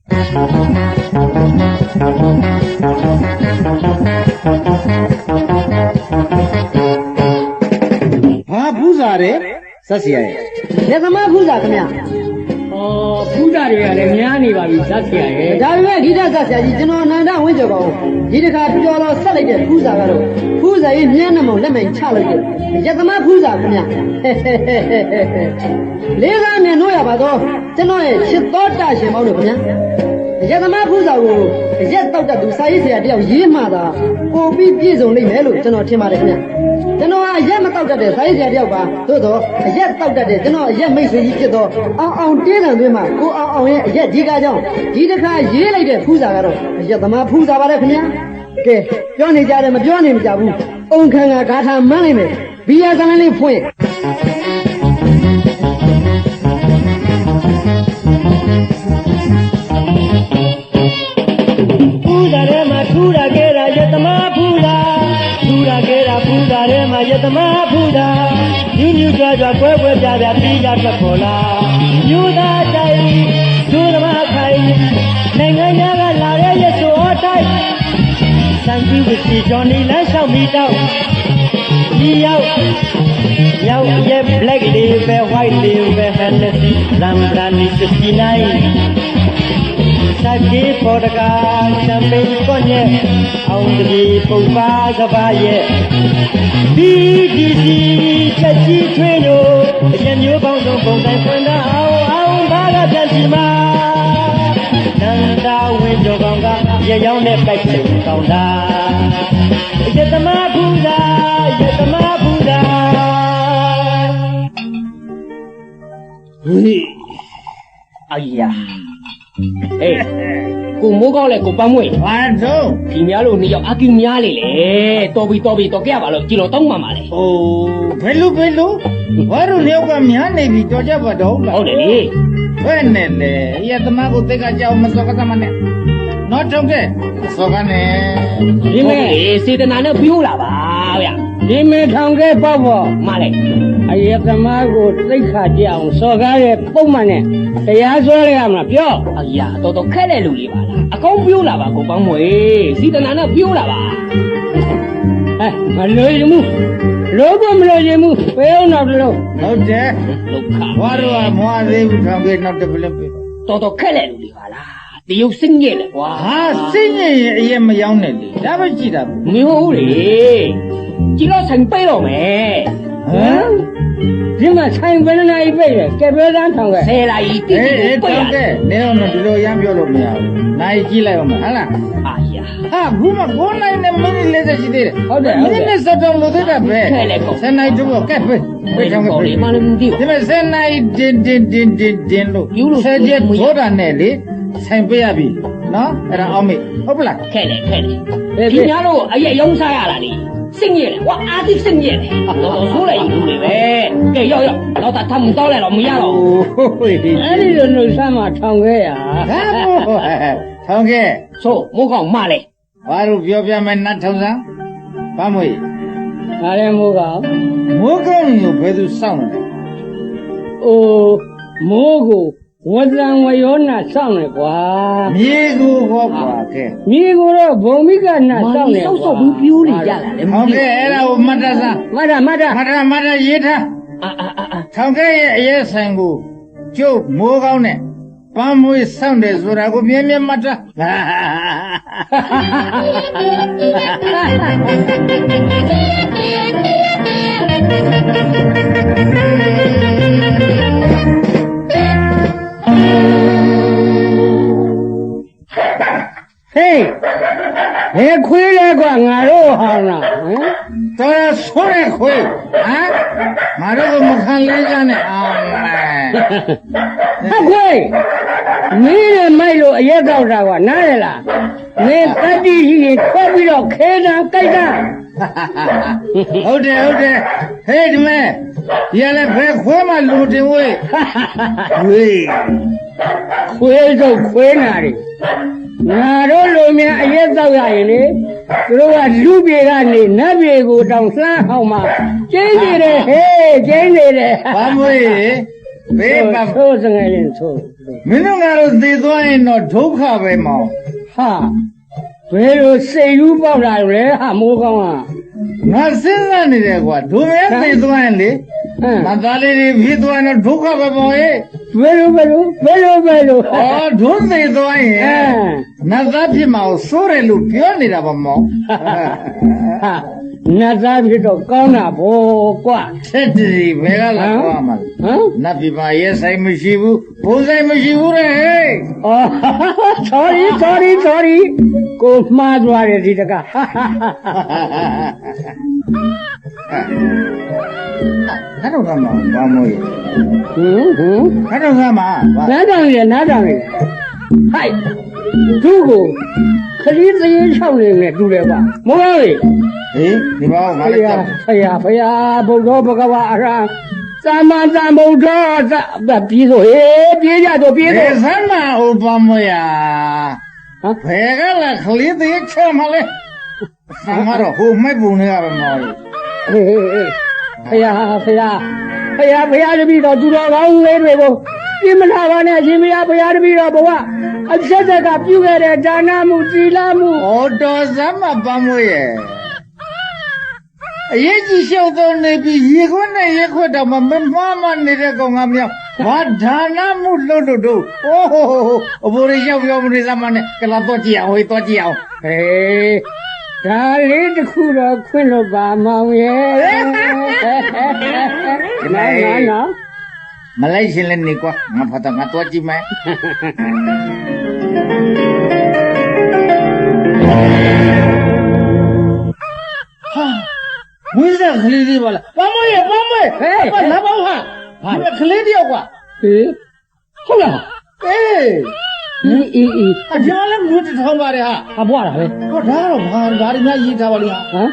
ဘူးစားတယ်ဆက်စီရဲ့လက်သမားဘူးစားခင်ဗျာဘူးစားတွေကလည်းများနေပါပြီဆက်စီရဲ့ဒါပေမဲ့ဂိတဆက်ဆရာကြီးကျွန်တော်အနန္တဝင်းကျော်ကောင်ဒီတစ်ခါပြောတော့ဆက်လိုက်တဲ့ဘူးစားကတော့ဘူးစားရဲ့မျက်နှာမောင်လက်မှန်ချလိုက်တဲ့လက်သမားဘူးစားခင်ဗျာလေးစားမြင်လို့ရပါတော့ကျွန်တော်ရဲ့ချစ်တော်တရှင်မောင်တို့ခင်ဗျာရက်သမားဖူးစာကိုရက်တောက်တတ်သူစာရေးဆရာတယောက်ရေးမှသာပို့ပြီးပြည့်စုံလိမ့်မယ်လို့ကျွန်တော်ထင်ပါတယ်ခင်ဗျကျွန်တော်ကရက်မတောက်တတ်တဲ့စာရေးဆရာတယောက်ပါသို့တော့ရက်တောက်တတ်တဲ့ကျွန်တော်ရက်မိတ်ဆွေကြီးဖြစ်တော့အောင်တေးတံသွင်းမှာကိုအောင်ရဲ့ရက်ဒီကားကြောင့်ဒီတစ်ခါရေးလိုက်တဲ့ဖူးစာကတော့ရက်သမားဖူးစာပါတယ်ခင်ဗျကဲပြောနေကြတယ်မပြောနေမကြဘူးအုံခံကဂါထာမှန်းလိုက်မယ်ဘီယာဇလန်းလေးဖွင့်ထူတာခဲ့တာရတမဖူတာထူတာခဲ့တာဖူတာထဲမှာရတမဖူတာညူးညူးကြွားကြွားပွဲပွဲပြပြပြီးကြထွက်ပေါ်လာညူသားတိုင်းဒုဓမ္မခိုင်နိုင်ငံသားကလာတဲ့ရဆိုအတိုင်းစံကြီးဝစီဂျွန်နီလမ်းလျှောက်မိတော့ဒီရောက်ရဲ့ black label white label Hennessy Lambrani 69စာကြီးပေါ်တကားချမ်းပိန်ကောညက်အောင်တကြီးပုပ်ပါကပါရဲ့ဒီချက်ကြီးထွေးလို့အရင်မျိုးပေါင်းစုံပုံတိုင်းဖွင့်တာအောင်ဘာကပြန်စီမှာနန္ဒဝင်းကျော်ကောင်ကရရောင်းနဲ့ပိုက်ချင်ကောင်းတာရတမဖူတာရတမဖူတာဟေးအယာအေးကိုမိုးကောင်းလေကိုပန်းမွေဘာတော့ဒီများလို့နေရောက်အကူများလေလေတော်ပြီတော့ကြရပါလို့ကြည်လို့တောင်းမှမှာလေအိုးဘယ်လိုဘာလို့လျောက်ကများနေပြီတော်ကြပါတော့ဟုတ်တယ်လေဘယ်နဲ့လဲရသမားကိုတိတ်ကကြောက်မစောကသမနဲ့နော်တော့ကဲစောကနဲ့ဒီမဲစေတနာနဲ့ပြောလာပါဗျဒီမဲထောင်ခဲ့ပေါ့မလေးအယသမားကိုသိခါကြအောင်စော်ကားရဲ့ပုံမှန်နဲ့တရားစွဲရမှာပြောအရာတော်ခက်တဲ့လူလေးပါလားအကောင်းပြောလာပါကိုပေါင်းမွေစေတနာနဲ့ပြောလာပါမလို့ရမှုလောဘမလို့ရမှုပဲအောင်တော့လို့ဟုတ်တယ်ဒုက္ခဘာလို့မွားသေးဘူးထောင်ခဲ့နောက်တစ်ပလင်းပြတော်ခက်တဲ့လူလေးပါလားတရုတ်စင်းရဲ့လေကွာဟာစင်းရဲ့အရင်မရောက်နဲ့လေဒါပဲကြည့်တာမဟုတ်လေကြည့်တော့ဆိုင်ပေးတော့မယ်ဟမ်ဒီမှာဆိုင်ဘယ်နှနိုင်ပြေးလဲကဲပြောသားထောင်ခဲ့10လာကြီးတိတိပြေးရတယ်နေတော့ဒီလိုရမ်းပြောလို့မရဘူးနိုင်ကြည့်လိုက်အောင်မဟုတ်လားအာယာဟာဘူးမ9နိုင်နဲ့မိနစ်40ရှိသေးတယ်ဟုတ်တယ်မိနစ်70လို့သေးတာပဲခဲလေကော10နိုင်တော့ကဲပဲထောင်ခဲ့ပြီမလို့မသိဘူးဒီမှာ10နိုင်တင်းလို့ဆက်ချက်ဘောတာနဲ့လေဆိုင်ပေးရပြီနော်အဲ့ဒါအောင်မေဟုတ်ပလားခဲလေဒီများတော့အရက်ရုံးစားရတာလေစင်ရဲ့ဝါအာတိစင်ရဲ့တော့ဆိုးလိုက်ယူလေပဲကဲရောက်တော့တာထမ်းတော့လဲတော့မရတော့အဲ့ဒီလိုနှုတ်ဆမ်းမှာထောင်ခဲ့ရထောင်ခဲ့ဆိုမိုးကောင်မလဲဘာလို့ပြောပြမယ်နတ်ထောင်စမ်းဘာမွေဒါလည်းမိုးကောင်ကိုဘယ်သူစောင့်လဲအိုးမိုးကိုဝဇံဝယောနာစောင့်နေကွာမြေကိုဟောကွာကဲမြေကိုတော့ဘုံမိကနာစောင့်နေကွာဆောက်ဘူးပြိုးနေကြလာလေဟုတ်ကဲ့အဲ့ဒါကိုမတ်တစားမတ်တရေးထားထောင်ခဲ့ရဲ့အရေးဆိုင်ကိုကျုပ်မိုးကောင်းနဲ့ပန်းမွေးစောင့်တယ်ဆိုတာကိုမြဲမတ်တာဟေးဘယ်ခွေးလဲကွာငါတို့ဟောင်းလားဟမ်တော်ဆိုးတဲ့ခွေးဟမ်ငါတို့ကမခံလေးကြနဲ့အောင်မဲခွေးမင်းနဲ့မိုက်လို့အရက်တော့တာကွာနားရလားမင်းတတိရှိရင်ခွဲပြီးတော့ခဲတာကြိုက်တာဟုတ်တယ်ဟေးဒီမဲ့ဒီကလည်းဘယ်ခွေးမှလူတင်ဝေးခွေးတော့ခွေးနာတယ်ငါတို့လူများအရက်တော့ရရင်လေသူတို့ကလူပြေကနေနတ်ပြေကိုတောင်လှမ်းအောင်မှကျင်းနေတယ်ဟေးကျင်းနေတယ်ဘာမွေး ဘေးပါ ဆိုးစငယ်ရင်ဆိုး မင်းတို့ကတော့သေသွားရင်တော့ဒုက္ခပဲမောင် ဟာဘယ်လိုစိတ်ကူးပေါက်လာလဲဟာမိုးကောင်းက ငါစဉ်းစားနေတယ်ကွာဒုမဲသေသွားရင်လေ ဟမ် မသားလေးတွေဖြစ်သွားရင်တော့ဒုက္ခပဲပေါ့ဟဲ့ ဘယ်လို အော်ဒုသေသွားရင် အဲ နတ်သားဖြစ်မှာကိုစိုးတယ်လို့ပြောနေတာပါမောင် ဟာနတ်သားဖြစ်တော့ကောင်းတာဗောကွာ ဆက်တည်းဘယ်ကလာကွာမလဲ ဟမ် နတ်ပြည်မှာရဲဆိုင်မရှိဘူးဘုံဆိုင်မရှိဘူးတဲ့ဟဲ့ အော် sorry ကိုမှားသွားတယ်ဒီတကဟာ ငါတို့ကမှဘာမို့ရ ဟမ် ငါတို့ကမှဘာ နားတောင်ရဟိုက်သူ့ကိုခရီးသေးချောက်နေနဲ့တူတယ်ပါမိုးကောင်းလေ ဟေးဒီဘောငါလည်းကြောက် ဖယားဘုရားဘဂဝါအရဟံသမ္မာသမ္ဗုဒ္ဓသပြေးဆိုဟေးပြေးကြတော့ပြေး ဘ တော့ ယ်ဆမ်းမဥပမို့ရ ဟမ် ဘယ်ကလာခလေးသေးချမလဲငါတော့ဟိုမိုက်ပုံနေရပါမောင် ဟေးဖယားတပည့်တော်သူတော်ကောင်းလေးတွေကိုပြင်းမနာပါနဲ့ရှင်ဘုရားတပည့်တော်ဘဝအဆက်ဆက်ကပြုခဲ့တဲ့ဒါနမှုသီလမှု ဩတော်စမ်းမပမို့ရအရေးကြီးရှုပ်သုံးနေပြီရေခွန်းနဲ့ရေခွတ်တော့မမှားမနေတဲ့ကောင်ကမြောက်ဘာဒါနမှုလို့တို့အိုးဟိုအဘိုးရရောက်ပြောမနေစမ်းမနဲ့ကလာတော့ကြည့်အောင်ဟေးတော့ကြည့်အောင် ဟေးဒါလေးတစ်ခုတော့ခွင့်လို့ပါမောင်ရဲ့နော် မလိုက်ရှင်လည်းနေကွာငါဖတ်တော့ငါတော့ကြည့်မယ်ဟာဝိဇ္ဇာကလေးလေးပါလားပမွေးဟေး လာပေါ့ဟာဘာကလေးတယောက်ကွာ ဟေးဟုတ်လား အေး အေး အကြောင်းလည်းငွေတစ်ထောင်ပါတယ်ဟာ အဘွားတာပဲ ဟောဒါတော့ဘာဒါတွေများရေးထားပါလိမ့်ဟာ ဟမ်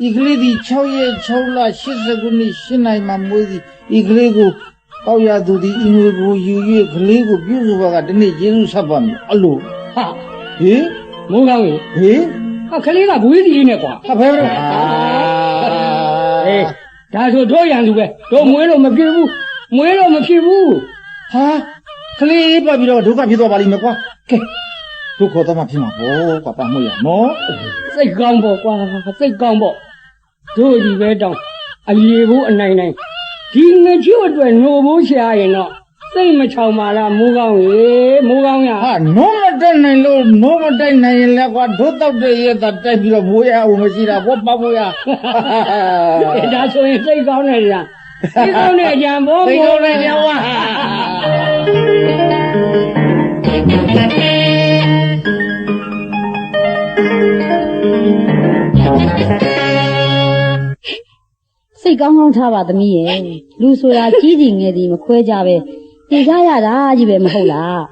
ဒီကလေးဒီ6ရက်6လ80ခုနှစ်8နိုင်မှာမွေးသည်ဒီကလေးကိုပေါက်ရသူဒီအင်္ဂလိပ်ကိုယူ၍ကလေးကိုပြုစုပါကဒီနေ့ကျေးဇူးဆက်ပါမယ်အလို ဟာ ဟေး မိုးကောင်းကြီး ဟေး ဟာခလေးကဘွေးစီလေးနဲ့ကွာ ဟာဘယ်လို ဟေးဒါဆိုတို့ရန်သူပဲတို့မွေးလို့မဖြစ်ဘူးဟာကလေးပတ်ပြီးတော့ဒုက္ခဖြစ်သွားပါလိမ့်မယ်ကွာကဲဒုက္ခတော့မှဖြစ်မှာပေါ့ကွာပါမွေးရနော် စိတ်ကောင်းပေါ့ကွာစိတ်ကောင်းပေါ့တို့ဒီပဲတောင်းအရေဘူးအနိုင်ဒီငချို့အတွက်နှိုဖို့ရှာရင်တော့စိတ်မချောင်ပါလားမိုးကောင်းရ ဟာနိုးမတက်နိုင်လို့နိုးမတိုက်နိုင်ရင်လည်းကွာဒုတောက်တဲ့ရက်သာတိုက်ပြီးတော့မွေးရအောင်မရှိတာဘောပါမွေးရ ဒါဆိုရင်စိတ်ကောင်းနေကြစိတ်ကောင်းနေကြဘော သိကောင်းနေကြဝါ စိတ်ကောင်းကောင်းထားပါသမီးရဲ့လူဆိုတာကြီးကြီးငယ်ကြီးမခွဲကြပဲတည်ကြရတာကြီးပဲမဟုတ်လား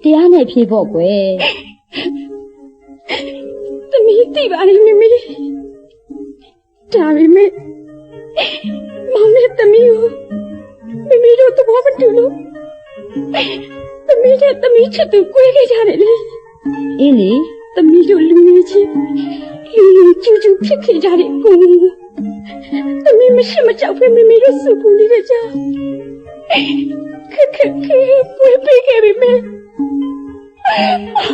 တရားနဲ့ဖြေဖို့ကွယ်သမီးသိပါလိမ့်မမေဒါပေမဲ့မောင်နဲ့သမီးကိုမမေတို့သဘောမတူလို့သမီးနဲ့သမီးချစ်သူ꿰ခဲ့ကြတယ်လေအေးလေသမီးတို့လူကြီးချင်းလူကျူးကျူးဖြစ်ခဲ့ကြတယ်ကိုသမီးမရှိမကြောက်ပဲမမေတို့စုပူနေတဲ့ကြောင်ခက်ပွေးပေးခဲ့ပြီမေ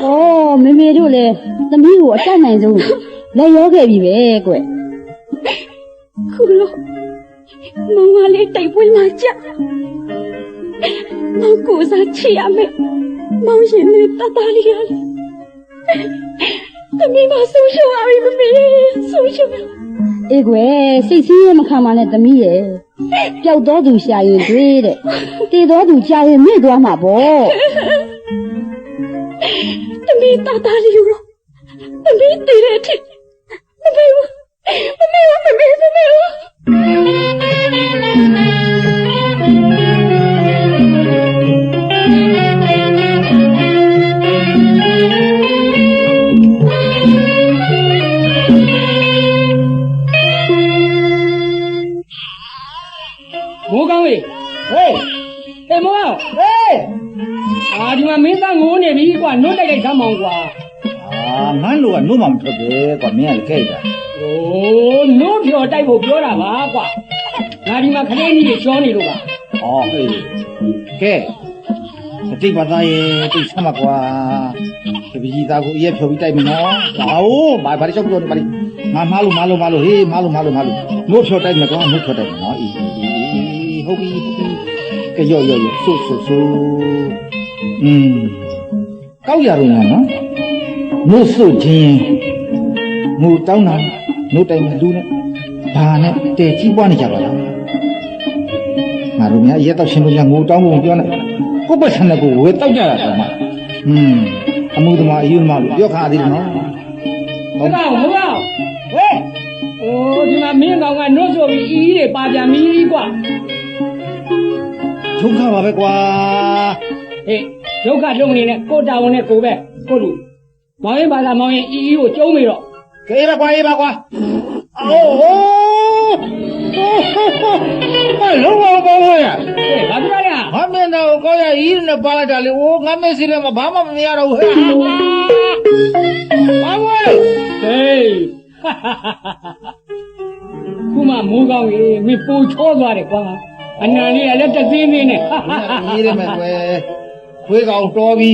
အော်မမေတို့လည်းသမီးကိုအတတ်နိုင်ဆုံးလက်ရောခဲ့ပြီပဲကွခုလို့မောင်ကလေးတိုက်ပွဲမှာကြမောင်ကိုစားချရမယ်မောင်ရှင်နဲ့တသားလေးရလေသမီးမဆုံးရှုံးရပြီမမေဆုံးရှုံးအေးကွယ်စိတ်ဆင်းရဲမခံပါနဲ့သမီးရဲ့ပျောက်တော်သူရှာရင်တွေ့တဲ့တည်တော်သူကြာရင်မေ့သွားမှာပေါ့သမီးတသားလေးရောသမီးတည်တဲ့အထိမမေမိုးကောင်းကြီးဟေးမိုးကောင်းဟေးဒီမှာမင်းသားငိုးနေပြီကွာနှုတ်တိုက်ထားမောင်ကွာ ငါတို့ကနိုးမှမထွက်တယ်ကွာမင်းကလည်းခဲ့တာ โอ้နှုတ်ဖြော်တိုက်ဖို့ပြောတာပါကွာငါဒီမှာခလေးကြီးတွေချောနေလို့ပါ哦，嘿，给，这把咱也对什么瓜？这不是咋个也漂比带没喏？哦，把你小不多把你，马路，嘿，马路，我漂带没瓜，我漂带没喏，咦，好比，个有，收，高雅容啊喏，我收钱，我到哪，我带没路呢，把呢，带几万的家伙了。ငါတို့များရဲတော့ရှင်းလို့ငိုတောင်းဖို့ပြောနေကိုပတ်စံကိုဝယ်တောက်ကြတာဆိုမှအမှုသမားအယူသမားလို့ပြောခါသေးတယ်နော် ဟုတ်ပါဘူးဟဲ့ဟိုဒီမှာမင်းကောင်ကနှုတ်ဆိုပြီးအီးတွေပါပြန်ပြီကွာ ဒုက္ခပါပဲကွာ ဟေးဒုက္ခတုံးနေနဲ့ကိုတာဝန်နဲ့ကိုပဲကိုလူမောင်ရင်ပါလားမောင်ရင်အီးကိုကျုံးပြီတော့ ကဲပါကွာအိုးဟိုလုံးဝကောင်းရ ဟေးဘာပြောရလဲ ဟာမင်းတော့ကောင်းရဤနဲ့ပါလိုက်တာလေအိုးငါမင်းစီလည်းဘာမှမမြင်ရတော့ဘူးဟဲ့ဘာဝဲ ဟေးခုမှမိုးကောင်းကြီးမင်းပူချောသွားတယ်ကွာအနံလေးကလည်းတသိသိနဲ့ ရေးရမယ်ကွယ်ခွေးကောင်တော်ပြီ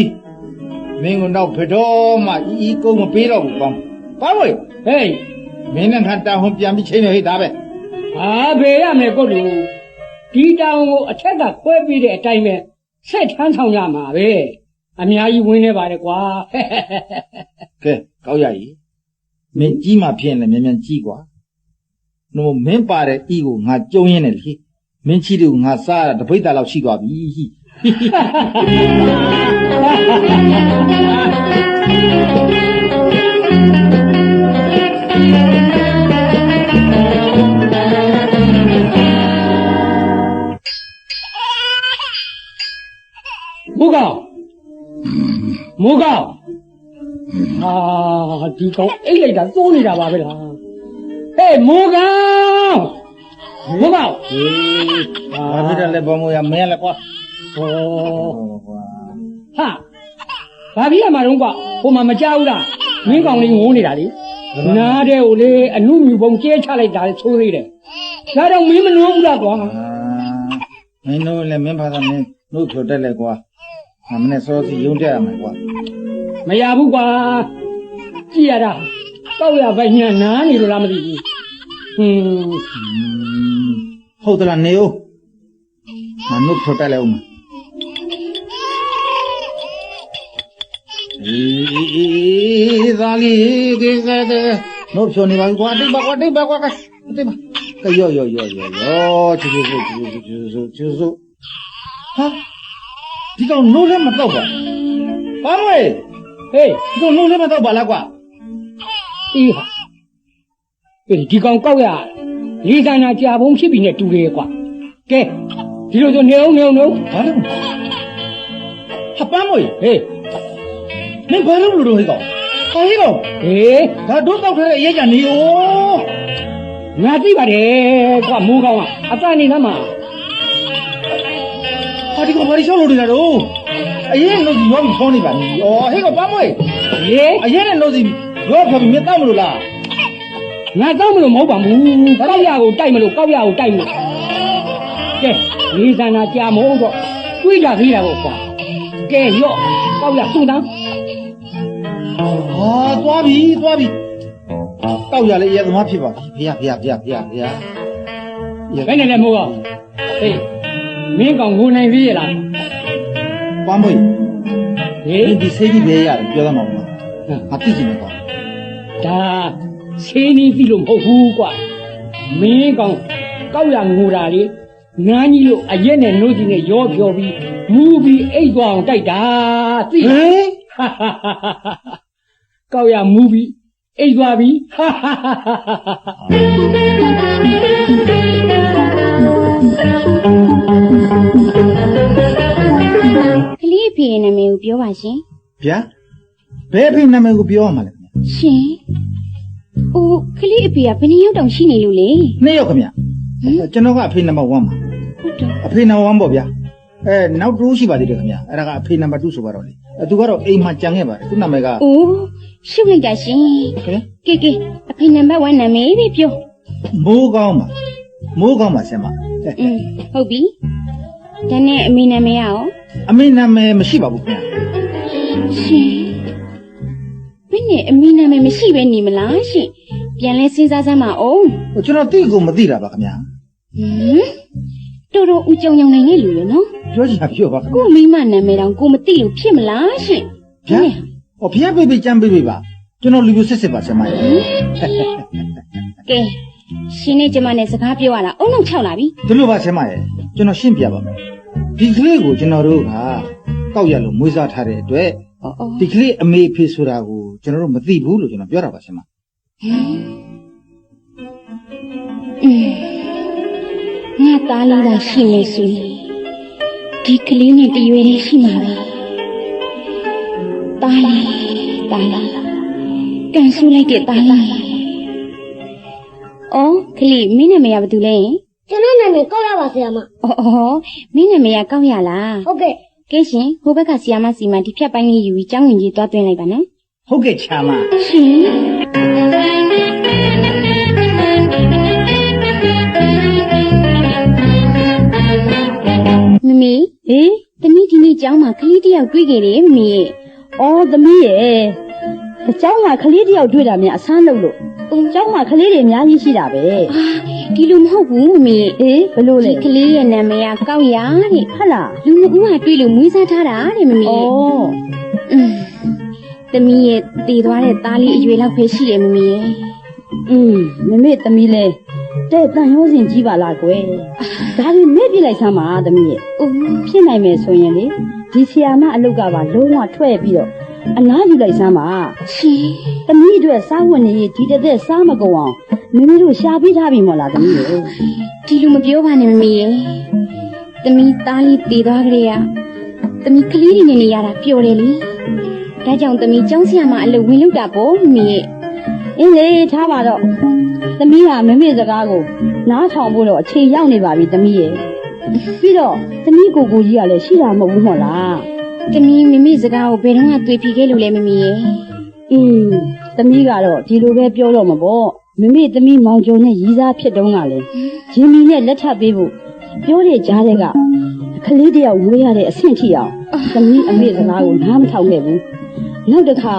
မင်းကတော့ဖတော်မှဤကုန်းမပေးတော့ဘူးကောင်းဘာဝဲ ဟေး မင်းနဲ့ခါတာဟွန်ပြန်ပြီးချိန်ရဟိဒါပဲ ဟာဖေရမယ်ကိုလူဒီတောင်ကိုအထက်ကခွဲပြီးတဲ့အတိုင်းပဲဆက်ထမ်းဆောင်ရမှာပဲအများကြီးဝင်နေပါတယ်ကွာ ကဲကောက်ရည်မင်းကြီးမှဖြစ်ရင်လည်းမြန်ကြီးกว่าနို့မင်းပါတဲ့ဤကိုငါကြုံရင်းနေလေမင်းချီတူငါစားတာတပိတ်တာလောက်ရှိသွားပြီဟိ မိုးကောင်းဟာဒီကောင်အိတ်လိုက်တာသိုးနေတာပါပဲလားဟေးမိုးကောင်း ဟေးဘာဖြစ်တယ်လဲဘောမိုးရမင်းလည်းကွာ ဟောဟာဘာဖြစ်ရမှာတော့ကွာဟိုမှာမကြောက်ဘူးလားမင်းကောင်လေးငိုးနေတာလေနားတဲ့ကိုလေအနုမြူပုံကျဲချလိုက်တာလေသိုးသေးတယ်ဒါတော့မင်းမနှိုးဘူးလားကွာ မင်းတို့လည်းမင်းဘာသာမင်းတို့ဖြိုတက်လဲကွာမင်းနဲ့စောစီယုံတက်ရမယ်ကွာ မရဘူးကွာကြည့်ရတာတောက်ရပိုင်ညာနားနေလို့လားမသိဘူးဟုတ်တယ်လားနေဦးငါတို့ဖြိုတက်လဲဦးမသားလေးကိစ္စတဲ့တို့ဖြိုနေပါကွာတိတ်ပါကဲရောချူဟာဒီကောင်နိုးလည်းမတော့ပါဘာမွေ ဟေး ဒီကောင်နိုးလည်းမတော့ပါလားကွာ အေးဟာဒီကောင်ကောက်ရလေးဆိုင်နာကြာပုံဖြစ်ပြီနဲ့တူတယ်ကွာကဲဒီလိုဆိုနေအောင် ဘာလဲဟပန်းမွေ ဟေး မင်းဘာလို့လို့ဟဲ့ကောင်ဟေးကောင် ဟေး ဒါတို့တောက်ထားတဲ့အရေးကြနေရော ငါသိပါတယ်ကွာမိုးကောင်းကအတန်နေသမှာ ဟာဒီကောင်ဘာလို့ရှောက်လို့နေတာတော့အရင်လို့စီရောပြီးခေါင်းနေပါနေဩဟဲ့ကောင်ပန်းမွေ ဟေး အရင်နဲ့လို့စီရောဖြောပြီးမတောက်မလို့လား ငါတော့မလို့မဟုတ်ပါဘူးကောက်ရကိုတိုက်မလို့ကောက်ရကိုတိုက်မလို့ကဲလေးဆိုင်နာကြာမဟုတ်တော့တွေးကြသေးတာပေါ့ကွာကဲရော့ကောက်ရစုံတန်း ဟာသွားပြီတောက်ရလေရဲသမားဖြစ်ပါပြီဖေရ ဘယ်နဲ့လဲမိုးကောင်းဟေးမင်းကောင်ငိုနိုင်သေးရလား ပန်းမွေ ဟေး ဒီစိတ်ကြီးပဲရတယ်ပြောသမှာမဟုတ်ငါသိချင်တယ်ကွာ ဒါဆေးနီးပြီလို့မဟုတ်ဘူးကွာမင်းကောင်ကောက်ရငိုတာလေငန်းကြီးလို့အရက်နဲ့နှုတ်ကြီးနဲ့ရောဖြော်ပြီးမူးပြီးအိတ်သွားအောင်တိုက်တာသိလား ကောက်ရမူးပြီးအိတ်သွားပြီ ကလေးအဖေနာမည်ကိုပြောပါရှင် ဗျာဘယ်အဖေနာမည်ကိုပြောရမှာလဲခင်ဗျ ရှင်။အိုးကလေးအဖေကဘယ်နှစ်ယောက်တောင်ရှိနေလို့လဲ နှစ်ယောက်ခင်ဗျကျွန်တော်ကအဖေနံပါတ်1ပါ ။ဟုတ်တော့ အဖေနံပါတ်1ပေါ့ဗျာနောက်တူရှိပါသေးတယ်ခင်ဗျအဲ့ဒါကအဖေနံပါတ်2ဆိုပါတော့လေသူကတော့အိမ်မှာကြံခဲ့ပါတယ်သူနာမည်က အိုးရှုပ်လိုက်တာရှင် ခင်ဗျ ။ကဲအဖေနံပါတ်1နာမည်ပဲပြော မိုးကောင်းပါဆင်မ ။ဟုတ်ပြီ ဒါနဲ့အမေနာမည်ရော အမေနာမည်မရှိပါဘူးခင်ဗျာ ရှင်မင်းနဲ့အမေနာမည်မရှိပဲနေမလားရှင်ပြန်လဲစဉ်းစားစမ်းပါဦး ကျွန်တော်တိကိုမသိတာပါခင်ဗျာ တော်တော်ဦးကြောင်ကြောင်နိုင်နေလူရနော် ပြောချင်တာပြောပါခင်ဗျာ ကိုမိမနာမည်တောင်ကိုမသိလို့ဖြစ်မလားရှင် ဗျာဟောဖျက်ပေးကြမ်းပေးပါကျွန်တော်လူလူစစ်စစ်ပါဆရာမရဲ့ ကဲရှင်နဲ့ကျမနဲ့စကားပြောရတာအုံနောက်ချောက်လာပြီ ဒီလိုပါဆရာမရဲ့ကျွန်တော်ရှင်းပြပါမယ်ဒီကလေးကိုကျွန်တော်တို့ကတောက်ရလို့မွေးစားထားတဲ့အတွက် အော်အော် ဒီကလေးအမေအဖေဆိုတာကိုကျွန်တော်တို့မသိဘူးလို့ကျွန်တော်ပြောတာပါဆရာမ ငါသားလေးသာရှိနေဆိုရင်ဒီကလေးနဲ့တရွေလေးရှိမှာပဲသားလေးကန်ဆူလိုက်တဲ့သားလေးအော်ကလေးမင်းနာမည်ကဘာတူလဲ ကျွန်တော်နာမည်ကောက်ရပါဆရာမ အော်မင်းနာမည်ကကောက်ရလား ဟုတ်ကဲ့ ကဲရှင်ဟိုဘက်ကဆီယာမစီမံဒီဖြတ်ပိုင်းလေးယူပြီးကျောင်းဝင်ကြီးသွားသွင်းလိုက်ပါနော် ဟုတ်ကဲ့ချာမ ရှင်မမီဟေးသမီးဒီနေ့ကျောင်းမှာကလေးတစ်ယောက်တွေ့ခဲ့တယ်မမီရဲ့ အော်သမီးရဲ့အเจ้าမှာကလေးတယောက်တွေ့တာများအဆန်းလို့เจ้าမှာကလေးတွေအများကြီးရှိတာပဲ အာဒီလိုမဟုတ်ဘူးမမီ အေးဘလို့လဲ ဒီကလေးရဲ့နာမည်ကကောက်ရတဲ့ ဟုတ်လား လူမကူကတွေ့လို့မွေးစားထားတာတဲ့မမီ အော် သမီးရဲ့တည်သွားတဲ့သားလေးအရွယ်လောက်ပဲရှိတယ်မမီရဲ့ မမေသမီးလဲတဲ့တန်ရောစင်ကြီးပါလားကွယ်ဒါတွေမေ့ပြလိုက်စမ်းပါသမီးရဲ့ဖြစ်နိုင်မယ်ဆိုရင်လေဒီဆီယာမအလုတ်ကပါလုံးဝထွက်ပြီးတော့အနားယူလိုက်စမ်းပါ ရှင် သမီးအတွက်စားဝတ်နေရေးဒီတစ်သက်စားမကုန်အောင်မမေတို့ရှာပေးထားပြီမို့လားသမီးရဲ့ ဒီလိုမပြောပါနဲ့မမီရဲ့သမီးသားလေးတည်သွားကြရသမီးကလေးတွေနဲ့နေရတာပျော်တယ်လေဒါကြောင့်သမီးကျောင်းဆရာမအလုပ်ဝင်လုပ်တာပေါ့မမီရဲ့ အင်းလေထားပါတော့သမီးဟာမမေစကားကိုနားထောင်ဖို့တော့အချိန်ရောက်နေပါပြီသမီးရဲ့ပြီးတော့သမီးကိုကြီးကလည်းရှိတာမဟုတ်ဘူးမို့လား သမီးမမီစကားကိုဘယ်တော့မှတွေ့ပြီးခဲ့လို့လဲမမီရဲ့ သမီးကတော့ဒီလိုပဲပြောတော့မှာပေါ့မမေသမီးမောင်ကျော်နဲ့ရီးစားဖြစ်တုန်းကလည်းဂျင်းမီနဲ့လက်ထပ်ပေးဖို့ပြောတဲ့ကြားတဲ့ကကလေးတယောက်ဝေးရတဲ့အဆင့်ထိအောင်သမီးအမေစကားကိုနားမထောင်ခဲ့ဘူးနောက်တစ်ခါ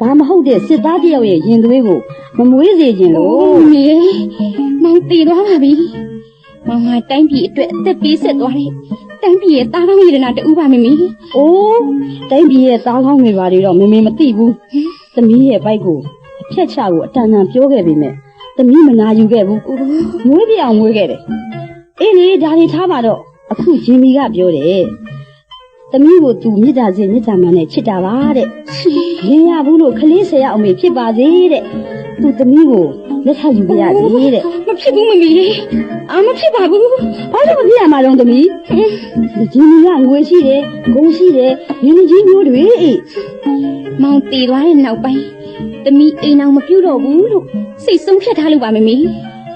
ဘာမဟုတ်တဲ့စစ်သားတယောက်ရဲ့ရင်သွေးကိုမမွေးစေခြင်းလို့ မမီရဲ့မောင်တည်သွားပါပြီမောင်ဟာတိုင်းပြည်အတွက်အသက်ပေးဆက်သွားတယ်တိုင်းပြည်ရဲ့သားကောင်းရည်နာတူပါမမီ အိုးတိုင်းပြည်ရဲ့သားကောင်းတွေပါတွေတော့မမေမသိဘူးသမီးရဲ့ဘိုက်ကိုအဖြတ်ချကိုအတန်တန်ပြောခဲ့ပေမဲ့သမီးမနာယူခဲ့ဘူးမွေးပြအောင်မွေးခဲ့တယ်အေးလေဒါတွေထားပါတော့အခုဂျင်းမီကပြောတယ်သမီးကိုသူမြစ်တာစေမြစ်တာမှန်နဲ့ချစ်တာပါတဲ့ရင်ရဘူးလို့ခလေးဆရာအောင်မေဖြစ်ပါစေတဲ့သူသမီးကိုလက်ထပ်ယူပြရစေတဲ့ မဖြစ်ဘူးမမီရဲ့မဖြစ်ပါဘူး ဘာလို့မဖြစ်ရမှာတော့သမီးဂျင်းမီကငွေရှိတယ်ဂုဏ်ရှိတယ်ရင်းကြီးမျိုးတွေအေး မောင်တည်သွားတဲ့နောက်ပိုင်းသမီးအိမ်အောင်မပြုတ်တော့ဘူးလို့စိတ်ဆုံးဖြတ်ထားလို့ပါမမီ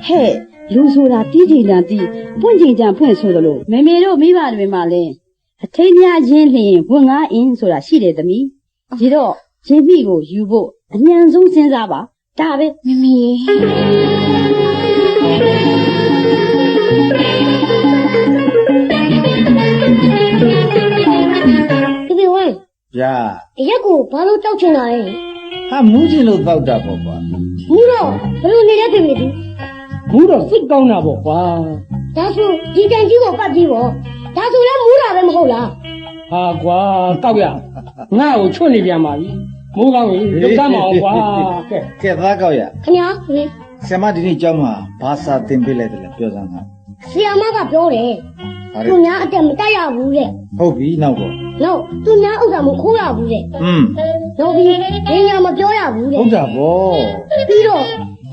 ဟဲ့လူဆိုတာတီးချိန်တန်တီးပွင့်ချိန်တန်ဖွင့်ဆိုသလိုမေမေတို့မိဘတွေမှာလဲအထိန်များချင်းလျင်ဝန်ငါအင်းဆိုတာရှိတယ်သမီးဒီတော့ရင်းမိကိုယူဖို့အញ្ញံဆုံးစဉ်းစားပါဒါပဲ မမီရဲ့ ဒီဝိုင်း ဗျာ ဒီရက်ကိုဘာလို့တောက်ချင်တာလဲ ဟာမူးချင်လို့တောက်တာပေါ့ကွာ ဘူးတော့ဘယ်လိုနေရတဲ့ပြီဒီ ဘူးတော့စိတ်ကောင်းတာပေါ့ကွာ ဒါဆိုဒီတန်ကြီးကိုပတ်ပြီးပေါ့ဒါဆိုလည်းမူးတာပဲမဟုတ်လား ဟာကွာကောက်ရငါ့ကိုချွတ်နေပြန်ပါပြီမိုးကောင်းရင်လုတ်တမ်းမအောင်ကွာကဲ ကဲသားကောက်ရ ခင်ဗျာဟင် ဆရာမဒီနေ့ကျောင်းမှာဘာစာသင်ပေးလိုက်တယ်လဲပြောစမ်းပါ ဆရာမကပြောတယ် ဟာ သူများအတက်မတက်ရဘူးတဲ့ ဟုတ်ပြီနောက်တော့ နောက်သူများဥစ္စာမခိုးရဘူးတဲ့ နောက်ပြီးရင်းညာမပြောရဘူးတဲ့ ဟုတ်တာဗော ပြီးတော့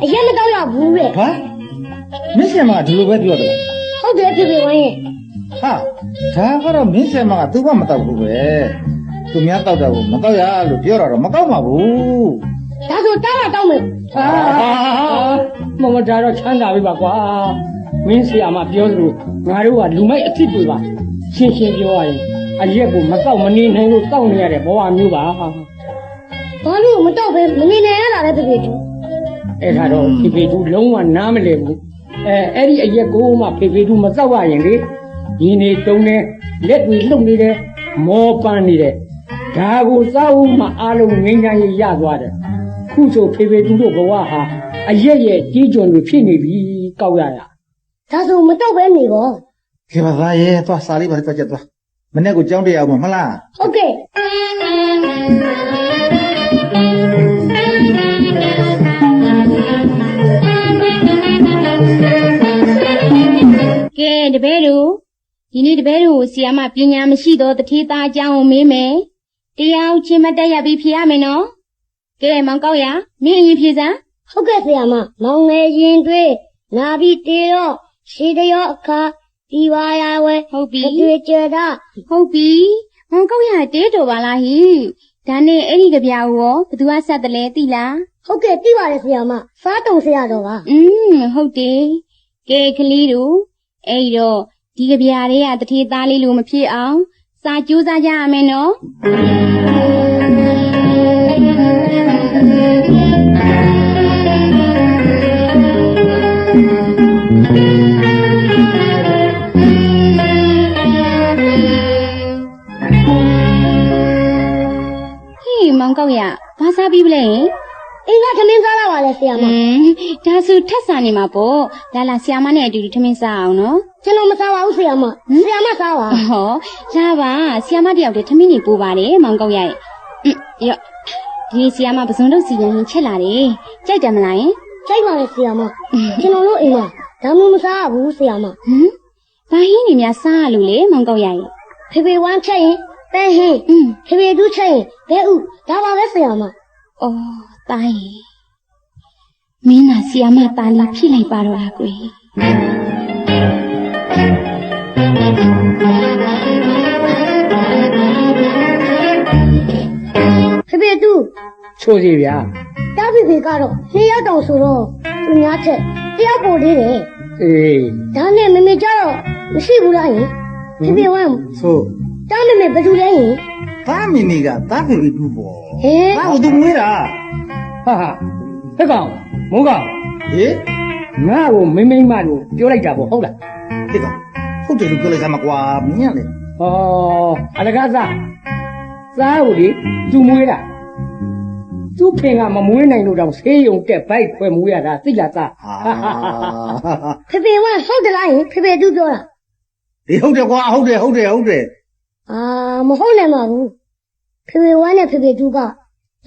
အရက်မတောက်ရဘူးတဲ့ ဘာမင်းဆရာမကဒီလိုပဲပြောတယ် ဟုတ်တယ်ဖြစ်ဖြစ်ဝိုင်းရဲ့ ဟာဒါကတော့မင်းဆရာမကသူ့ဘမတောက်ဘူးပဲသူများတောက်တာကိုမတောက်ရလို့ပြောတာတော့မကောက်ပါဘူး ဒါဆိုတောက်ရတောက်မယ် ဟာမမဒါတော့ချမ်းသာပြီပါကွာမင်းဆီယာမပြောသလိုငါတို့ကလူမိုက်အစ်စ်တွေပါရှင်းရှင်းပြောရရင်အရက်ကိုမတောက်မနေနိုင်လို့တောက်နေရတဲ့ဘဝမျိုးပါ ဘာလို့မတောက်ပဲမနေနိုင်ရတာလဲဖြစ်ဖြစ်တူ အဲ့ဒါတော့ဖေဖေတူလုံးဝနားမလည်ဘူးအဲ့ဒီအရက်ကိုမှဖေဖေတူမတောက်ရရင်လေ ဒီနေတုံးနေလက်တွေလှုပ်နေတယ်မောပန်းနေတယ်ဒါကိုစားဦးမှအားလုံးငြိမ်းချမ်းရေးရသွားတယ်ခုဆိုဖေဖေသူတို့ဘဝဟာအရက်ရဲ့ကြီးကျွန်တွေဖြစ်နေပြီကောက်ရရ ဒါဆိုမတော့ပဲနေပေါ့ ကဲပါသားရဲ့သွားစားလေးပါလေးသွားချက်သွားမနေ့ကကြောင်းတရားအောင်မလား ဟုတ်ကဲ့ ကဲတပည့်တို့ဒီနေ့တပည့်တို့ကိုဆီယာမပညာမရှိတော့တတိသားအကြောင်းကိုမေးမယ်တရားချင်းမတက်ရပြီးဖြေရမယ်နော်ကဲမောင်ကောက်ရမင်းအရင်ဖြေစမ်း ဟုတ်ကဲ့ဆရာမမောင်ငယ်ရင်တွေးနာပြီးတေတော့ရှိတရောအခါဒီဝါရဝဲ ဟုတ်ပြီ တွေ့ကြတာ ဟုတ်ပြီမောင်ကောက်ရတေးတော်ပါလားဟိဒါနဲ့အဲ့ဒီကြပြာကိုရောဘသူကဆက်တယ်လဲသိလား ဟုတ်ကဲ့သိပါတယ်ဆရာမစားတုံဆရာတော်ပါ ဟုတ်တယ်ကဲကလေးတို့အဲ့တော့ဒီကြပြာတွေကတတိသားလေးလိုမဖြစ်အောင်စာကြိုးစားကြရမယ်နော် မောင်ကောက်ရဘာစားပြီးပလဲ အင်းကသမင်းစားလာပါလေဆရာမ ဒါဆိုထက်စားနေမှာပေါ့လာလာဆီယာမနဲ့အတူတူထမင်းစားအောင်နော် ကျွန်တော်မစားပါဘူးဆရာမဆရာမစားပါ ဟောလာပါဆီယာမတယောက်တည်းထမင်းနေပိုးပါတယ်မောင်ကောက်ရရဲ့ရော့ဒီဆီယာမပစုံတို့စီရင်ချက်လာတယ်ကြိုက်တယ်မလားယင် ကြိုက်ပါလေဆရာမကျွန်တော်တို့အိမ်မှာဒါမှမစားဘူးဆရာမ ဘာဟင်းနေများစားရလို့လေမောင်ကောက်ရရဲ့ ဖေဖေဝမ်းချက်ရင်ပဲဟင်းဖေဖေဒူးချက်ရင်ဘဲဥဒါပါပဲဆရာမ အော်တားရင်မင်းသာဆီယာမတားလေးဖြစ်လိုက်ပါတော့အကွယ် ဖေဖေဒူး ချိုးစီဗျာ တာဖေဖေကတော့နှစ်ယောက်တောင်ဆိုတော့သူများချက်တယောက်ပို့သေးတယ် အေး ဒါနဲ့မမေကျတော့မရှိဘူးလားယင်ဖေဖေဝမ်း ဆို တာမမေဘယ်သူလဲယင် သားမင်းနေကသားဖေဖေတူပေါ့ ဟဲ သားကိုသူမွေးတာ ဟာဟာဟဲ့ကောင်မိုးကောင် ဟေး ငါ့ကိုမိမ့်မလို့ပြောလိုက်တာပေါ့ဟုတ်လား ဒီကောင်ဟုတ်တယ်လို့ပြောလိုက်စမ်းမကွာမင်းကလေ ဟောအလကားစားကိုလေသူမွေးတာသူ့ဖင်ကမမွေးနိုင်လို့တော့ဆေးရုံတက်ဘိုက်ခွဲမွေးရတာသိလားသား ဟာ ဖေဖေဝမ်းဟုတ်တယ်လားယင်ဖေဖေဒူးပြောတာ ဒီဟုတ်တယ်ကွာဟုတ်တယ် အာမဟုတ်နိုင်ပါဘူးဖေဖေဝမ်းနဲ့ဖေဖေဒူးက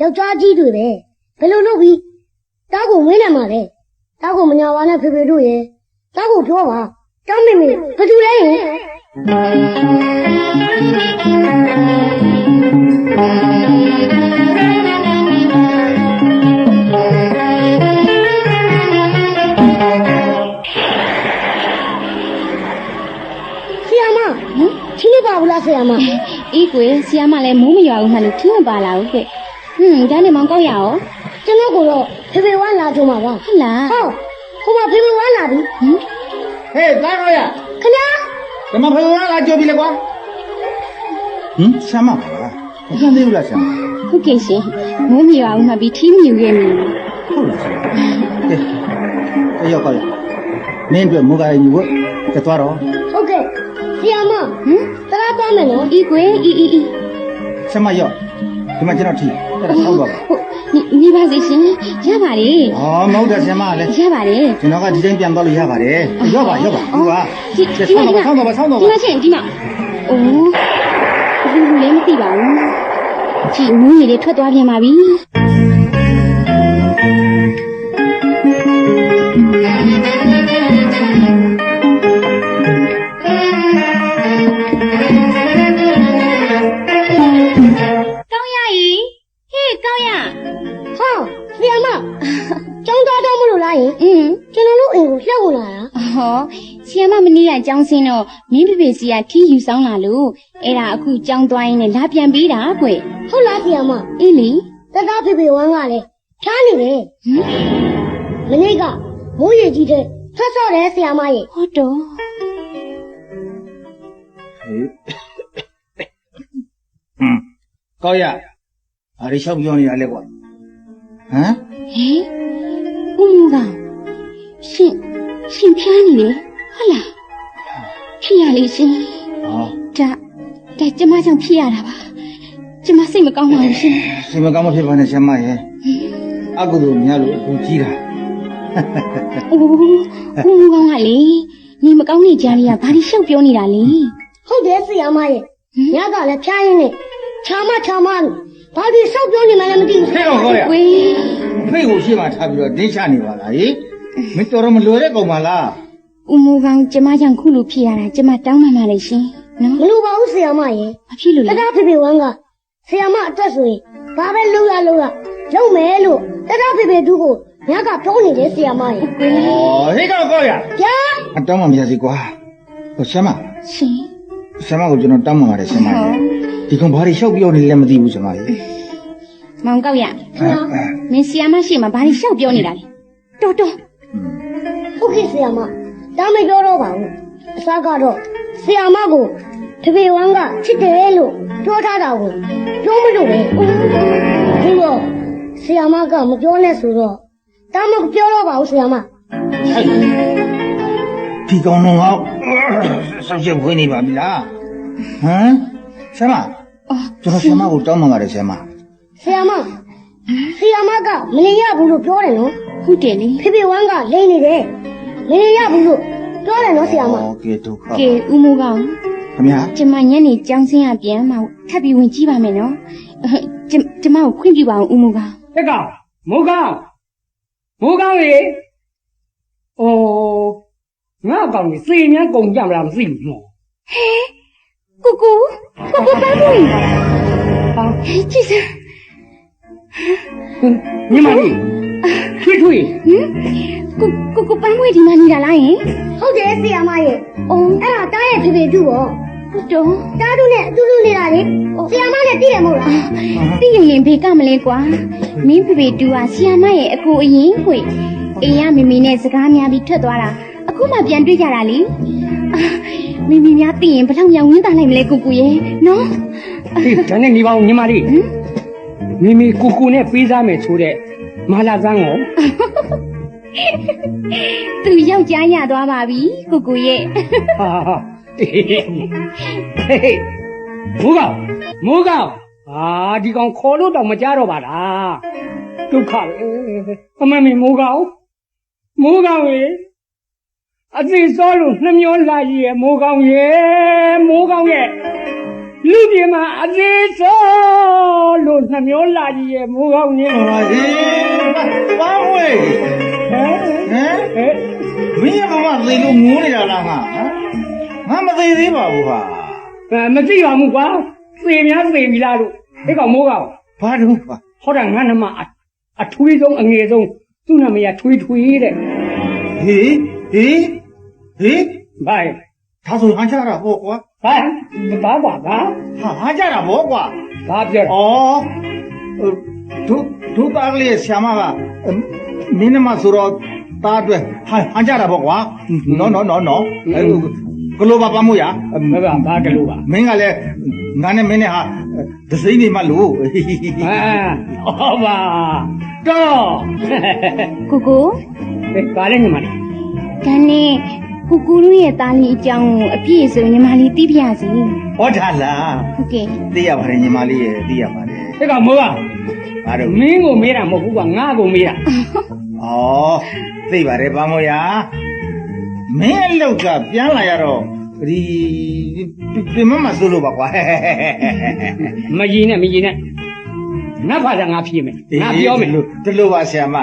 ယောက်ျားကြီးတွေပဲဘယ်လိုလုပ်ပြီးတားကိုဝင်းနိုင်မှာလဲတားကိုမညာပါနဲ့ဖေဖေတို့ရဲ့တားကိုပြောပါတားမေမေဘယ်သူလဲယင် ဆရာမချင်းနေပါဘူးလားဆရာမ အေးကွယ်ဆီယာမလည်းမိုးမရွာဘူးမှလို့ထင်းမပါလာဘူးခဲ့ဒါနဲ့မောင်ကောက်ရအောင် ကျွန်တော်ကတော့ဖေဖေဝမ်းလာကြမှာပါ ဟုတ်လား ဟုတ်ဟိုမှာဖေဖေဝမ်းလာပြီ ဟေးသားရောရ ခင်ဗျာ ဒီမှာဖေဖေလာကြပြီလေကွာဆမ်းမပါလားမဆမ်းသေးဘူးလားဆမ်း ဟုတ်ကဲ့ရှင်မိုးမရွာဘူးမှပြီးထင်းမြူခဲ့မိ ဟုတ်လားဆမ်းကဲရောက်ပါလေမင်းတို့မူကရီဝတ်ကသွားတော့ ဟုတ်ကဲ့ဆရာမတလားသွားမယ်နော် အေးကွယ်အေး ဆမ်းမရောက်ဒီမှာကျွန်တော်ထီအဲ့ဒါဆောက်တော့ပါ နေပါစေရှင်ရပါတယ် อ๋อမဟုတ်တယ်ဆမ်းမလည်း ရပါတယ် ကျွန်တော်ကဒီတိုင်းပြန်သွားလို့ရပါတယ်ရောက်ပါဒီက ဒီမှာရှင်ဒီမှာအိုးဘူးလည်းမသိပါဘူးဒီမူးကြီးတွေထွက်သွားပြန်ပါပြီကောင်းရည်ဟေးကောင်းရ ဟာဆရာမကျောင်းသားတော့မလို့လားယင်ကျွန်တော်တို့အိမ်ကိုလှောက်လာတာ ဟောဆီယမမနေ့ကကြောင်းစင်းတော့မင်းဖေဖေစီကထီးယူဆောင်လာလို့အဲ့ဒါအခုကြောင်းသွားရင်းနဲ့လာပြန်ပေးတာကွ ဟုတ်လားဆရာမ အေးလီ တသားဖေဖေဝမ်းကလည်းချားနေတယ်မနေ့ကမိုးရေကြီးတဲ့ထွက်ဆော့တယ်ဆရာမရဲ့ ဟုတ်တော့ ကောက်ရဘာတွေလျှောက်ပြောနေရလဲကွာဟမ် ဟေးဦးမူကရှင်ဖျားနေလေဟုတ်လား ဖ ဖြစ်ရလေရှင် ဟော ဒါကျမကြောင့်ဖြစ်ရတာပါကျမစိတ်မကောင်းပါဘူးရှင် စိတ်မကောင်းမဖြစ်ပါနဲ့ဆရာမရဲ့အကုသိုလ်များလို့အခုကြီးတာ အိုးဦးမကောင်းကလေနေမကောင်းနေကြရဘာလို့ရှောက်ပြောနေတာလဲ ဟုတ်တယ်ဆရာမရဲ့ညကလည်းဖျားရင်းနဲ့ချာမလို့ဘာဒီဆောက်ပြောနေမှလည်းမသိဘူး ဖေတော့ဟောရ ဝေး ဖေကိုရှေ့မှာထားပြီးတော့ဒင်းချနေပါလားဟင်မတော်တော့မလွယ်တဲ့ကောင်ပါလား ဦးမကောင်းကျမကြောင့်ခုလိုဖြစ်ရတာကျမတောင်းပန်ပါလေရှင်နော် မလိုပါဘူးဆရာမရဲ့ ဘာဖြစ်လို့ တ လဲ တားဖေဖေဝမ်းကဆရာမအတွက်ဆိုရင်ဘာပဲလုပ်ရလုပ်မယ်လို့တတားဖေဖေတူကိုညကပြောနေတယ်ဆရာမရဲ့ ဩဟိတ်ကတော့ကောရ ဗျာ အတောင်းမှမရစီကွာဟိုဆရာမ ရှင် ဆရာမကိုကျွန်တော်တောင်းမှပါတယ်ဆရာမရဲ့ဒီကောင်ဘာတွေလျှောက်ပြောနေလဲမသိဘူးဆရာမရဲ့ မောင်ကောက်ရမင်းဆီယာမရှိမှဘာလို့ရှောက်ပြောနေတာလဲတော် ဟုတ်ကဲ့ဆရာမဒါမပြောတော့ပါဘူးအစားကတော့ဆရာမကိုဖေဖေဝမ်းကချစ်တယ်လို့ပြောထားတာကိုပြောမလို့ပဲဒီတော့ဆရာမကမပြောနဲ့ဆိုတော့ဒါမှမပြောတော့ပါဘူးဆရာမ ဒီကောင်တော့ဆောက်ချက်ဝင်နေပါပြီလားဟမ်ဆရာမ အော် ကျွန်တော်ဆရာမကိုတောင်းမှပါတယ်ဆရာမ ဆရာမကမနေရဘူးလို့ပြောတယ်နော် ဟုတ်တယ်လေ ဖေဖေဝမ်းကလိမ့်နေတယ်မနေရဘူးလို့ပြောတယ်နော်ဆရာမ โอเคဒုက္ခ ကဲဦးမကောင်း ခင်ဗျာ ကျမညနေကြောင်းစင်းရပြန်မှထပ်ပြီးဝင်ကြည့်ပါမယ်နော်ကျမကိုခွင့်ပြုပါဦးဦးမကောင်း တက်ကမိုးကောင်းရေအိုးငါကောင်ကြီးစေမြန်းကုန်ကြမလားမသိဘူးနော် ကိုပန်းမွေ ဟာ ကြည့်စမ်း ညီမလေးထွေး ကိုပန်းမွေဒီမှာနေတာလားယင် ဟုတ်တယ်ဆရာမရဲ့အော်အဲ့ဒါတားရဲ့ဖေဖေတူပေါ့ ဟုတ်တော့ တားတူနဲ့အတူတူနေတာလေဆရာမနဲ့တည်တယ်မဟုတ်လား သိရင်ဘေကမလဲကွာမင်းဖေဖေတူဟာဆီယာမရဲ့အကိုအရင်ခွေအိမ်ကမမေနဲ့စကားများပြီးထွက်သွားတာအခုမှပြန်တွေ့ကြတာလေမမေများသိရင်ဘယ်လောက်များဝင်းတာနိုင်မလဲကိုရဲ့နော် အေးဒါနဲ့နေပါဦးညီမလေးမိမိကိုနဲ့ပေးစားမယ်ဆိုတဲ့မာလာစမ်းကို သူယောက်ျားရသွားပါပြီကိုရဲ့ ဟာဟေးမိုးကောင်းဟာဒီကောင်ခေါ်လို့တော့မကြတော့ပါလားဒုက္ခပဲအမမေမိုးကောင်းရေအသိစောလို့နှမျောလာကြီးရဲ့မိုးကောင်းရဲ့လူပြေမှာအသိစောလို့နှမျောလာကြီးရဲ့မိုးကောင်းရဲ့ ဟောဒီဘာဝဲ ဟမ် မင်းကမသိလို့ငိုးနေတာလားငါမသိသေးပါဘူးဟာ မသိပါဘူးကွာသေများသေပြီလားလို့ဒီကောင်မိုးကောင်း ဘာတော့ပါ ဟောတာငါနမအထွေးဆုံးအငယ်ဆုံးသူ့နာမည်ကထွေးတဲ့ ဟေးဘာ ဒါဆိုဟန်ချတာပေါ့ကွာ ဘာကွာဘာ ဟာဟန်ချတာပေါ့ကွာ ဘာပြော ဩဒုသားကလေးဆရာမကမင်းနမဆိုတော့သားအတွက်ဟန်ချတာပေါ့ကွာနော်ဂလိုပါပမို့ရ ဘာကလို့ပါ မင်းကလည်းငါနဲ့မင်းနဲ့ဟာဒစိမ့်နေမှလို့ ဟောပါတော့ ကို ဘာလဲညီမလေး ဒါနဲ့ကိုတို့ရဲ့သားလေးအကြောင်းကိုအပြည့်စုံညီမလေးသိပြစီ ဟောတာလား ဟုတ်ကဲ့ သိရပါတယ်ညီမလေးရဲ့သိရပါတယ် ဒီကောင်မိုးက ဘာလို့ မင်းကိုမေးတာမဟုတ်ဘူးကွာငါကိုမေးတာ ဩသိပါတယ်ပမို့ရမင်းအလောက်ကပြန်လာရတော့ဒီမမဆိုလို့ပါကွာ မကြီးနဲ့ငါဖားတာငါဖြေမယ်ငါပြောမယ် ဒီလိုပါဆရာမ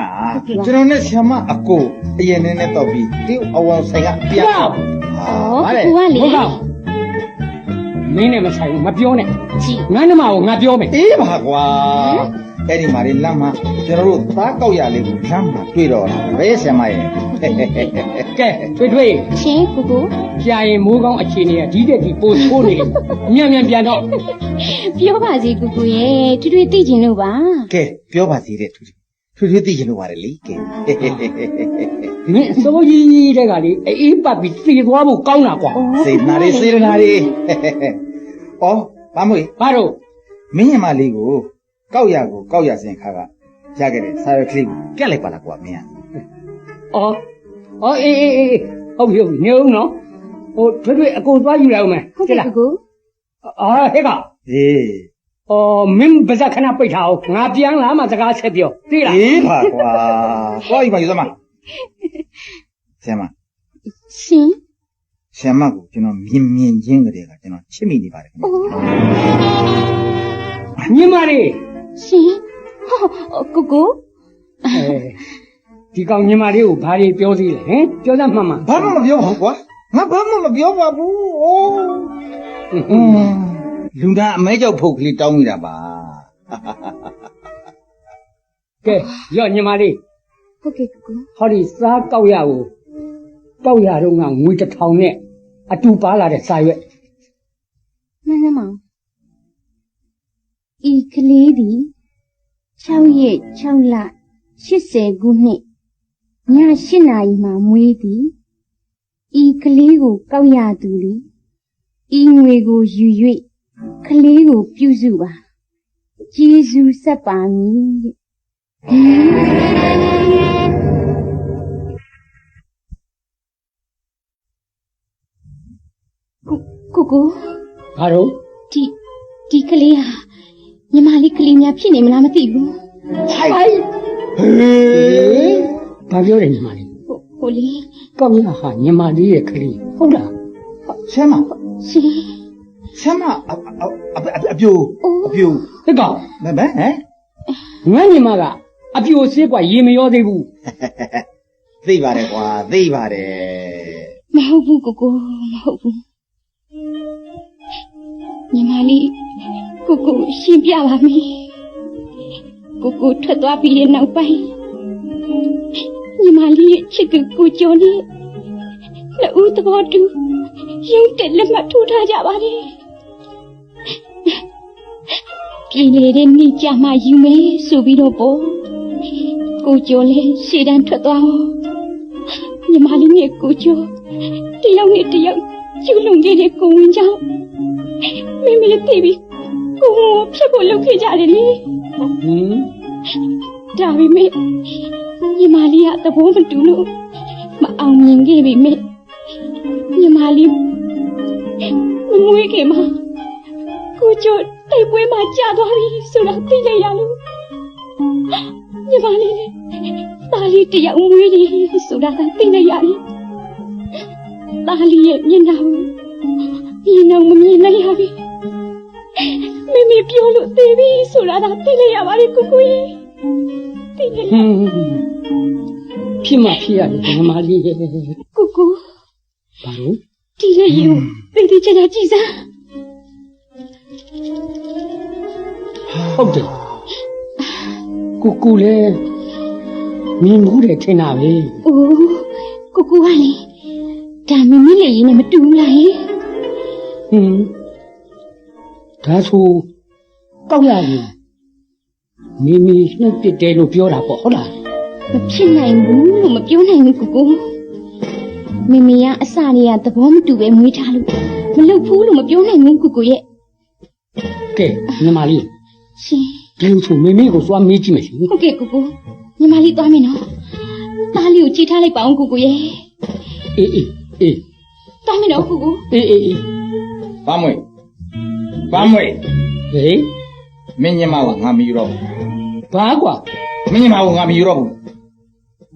ကျွန်တော်နဲ့ဆရာမအကိုအရင်နဲ့တော့ပြီးဒီအဝေါ်ဆိုင်ကပြန်တော့ ဩကိုကလေ မိုးကောင်းမင်းနဲ့မဆိုင်ဘူးမပြောနဲ့ ကြည့် ငါနမကိုငါပြောမယ် အေးပါကွာအဲ့ဒီမှာလေလမ်းမှာကျွန်တော်တို့သားကောက်ရလေးကိုလမ်းမှာတွေ့တော့တာပဲဆရာမရဲ့ ကဲထွေး ချင်းကို ကြာရင်မိုးကောင်းအခြေအနေကဒီတက်ဒီပိုဆိုးနေတယ်အမြန်ပြန်တော့ ပြောပါစီကိုရဲ့ထွေသိချင်လို့ပါ ကဲပြောပါသေးတယ်သူသိချင်လို့ပါတယ်လေကဲ ဒီနေ့အစိုးကြီးတဲ့ကလေအေးပတ်ပြီးသေသွားဖို့ကောင်းတာကွာ စေနာရီစေနာရီဩဘာမို့ ဘာတော့ မင်းညမလေးကိုကောက်ရစင်ခါကရခဲ့တဲ့ဆာရကလေးကိုပြက်လိုက်ပါလားကွာမင်း အော်အေးဟုတ်ပြီနေဦးနော် ဟိုထွေးထွေးအကိုသွားယူလိုက်အောင်မယ် ဟုတ်ကဲ့ကိုကို အာဟဲ့က အေး မင်းပါဇက်ခဏပိတ်ထားအောင်ငါပြန်လာမှစကားဆက်ပြောသိလား အေးပါကွာသွားပြီပါယူသမားဆရာမ ရှင် ဆရာမကိုကျွန်တော်မြင်ချင်းကလေးကကျွန်တော်ချစ်မိနေပါတယ်ခင်ဗျ ညီမလေး ရှင်ဟောကိုကို ဒီကောင်ညီမလေးကိုဘာတွေပြောသေးလဲဟင်ပြောစမ်းမှန်မှန် ဘာမှမပြောပါဘူးကွာငါဘာမှမပြောပါဘူးအိုးလူသားအမဲကြောက်ဖုတ်ကလေးတောင်းမိတာပါ ကဲရော့ညီမလေး ဟုတ်ကဲ့ကိုကို ဟောဒီစားကောက်ရကိုကောက်ရတော့ငါငွေ1000နဲ့အတူပါလာတဲ့စာရွက် မင်းမောင်ဤကလေးသည်6ရက်6လ80ခုနှစ်ည8နာရီမှမွေးသည်ဤကလေးကိုကောက်ရသူသည်ဤငွေကိုယူ၍ကလေးကိုပြုစုပါကျေးဇူးဆက်ပါမည်ကိုကို ဘာလို့ ဒီကလေးဟာညီမလေးကလေးများဖြစ်နေမလားမသိဘူး ဟေးဘာပြောတယ်ညီမလေး ကိုလေး ကောက်ရဟာညီမလေးရဲ့ကလေးဟုတ်လား ဆရာမ ရှင် ဆရာမအပြို ဒီကောင် မဲမဲဟမ် ငါညီမကအပြိုစေးกว่าရေမရောသေးဘူး သိပါတယ်ကွာသိပါတယ် မဟုတ်ဘူးကိုမဟုတ်ဘူးညီမလေးကိုရှင်းပြပါမယ်ကိုထွက်သွားပြီးတဲ့နောက်ပိုင်းညီမလေးရဲ့ချစ်သူကိုကျော်နဲ့လက်ဦးသဘောတူရုံးတက်လက်မှတ်ထိုးထားကြပါလေပြည်လေတဲ့နေ့ကြမှာယူမယ်ဆိုပြီးတော့ပေါ့ကိုကျော်လည်းရှေ့တန်းထွက်သွားအောင်ညီမလေးနဲ့ကိုကျော်တယောက်နဲ့တယောက်ကျူးလွန်ခဲ့တဲ့ကိုဝင်ကြောင့်မမေသိပြီကိုဖြစ်ဖို့လုပ်ခဲ့ကြတယ်လေ ဟင် ဒါပေမဲ့ညီမလေးကသဘောမတူလို့မအောင်မြင်ခဲ့ပြီမဲ့ညီမလေးမမွေးခင်မှာကိုကျော်တိုက်ပွဲမှာကြာသွားပြီဆိုတာသိလိုက်ရလို့ညီမလေးသားလေးတယောက်မွေးတယ်ဆိုတာသိလိုက်ရတယ်သားလေးရဲ့မျက်နှာကိုမမြင်လိုက်ရပြီမမေပြောလို့သိပြီဆိုတာသိလိုက်ရပါတယ်ကိုကိုကြီးသိလိုက်ရ ဖြစ်မှဖြစ်ရတယ်ညီမလေးရဲ့ ကို ဘာလို့ ဒီလေယူသိသိချာချာကြည့်စမ်း ဟုတ်တယ်ကိုလည်းမြင်မှုတယ်ထင်တာပဲ အိုးကိုကလေဒါမမီလေးနဲ့မတူဘူးလားဟင် ဟင်ဒါဆိုကောက်ရရင်မိမိနှုတ်ပစ်တယ်လို့ပြောတာပေါ့ဟုတ်လား မဖြစ်နိုင်ဘူးလို့မပြောနိုင်ဘူးကိုမမေကအစလေးကသဘောမတူပဲမွေးထားလို့မလုပ်ဘူးလို့မပြောနိုင်ဘူးကိုရဲ့ ကဲညီမလေး ရှင် ဒီလိုဆိုမိမိကိုသွားမေးကြည့်မယ်ရှင် ဟုတ်ကဲ့ကိုညီမလေးသွားမယ်နော်သားလေးကိုကြည့်ထားလိုက်ပါအောင်ကိုရဲ့ အေးသွားမယ်နော်ကို အေး ဘာမွေ ဟေး မင်းညမကငါမယူတော့ဘူး ဘာကွာ မင်းညမကငါမယူတော့ဘူး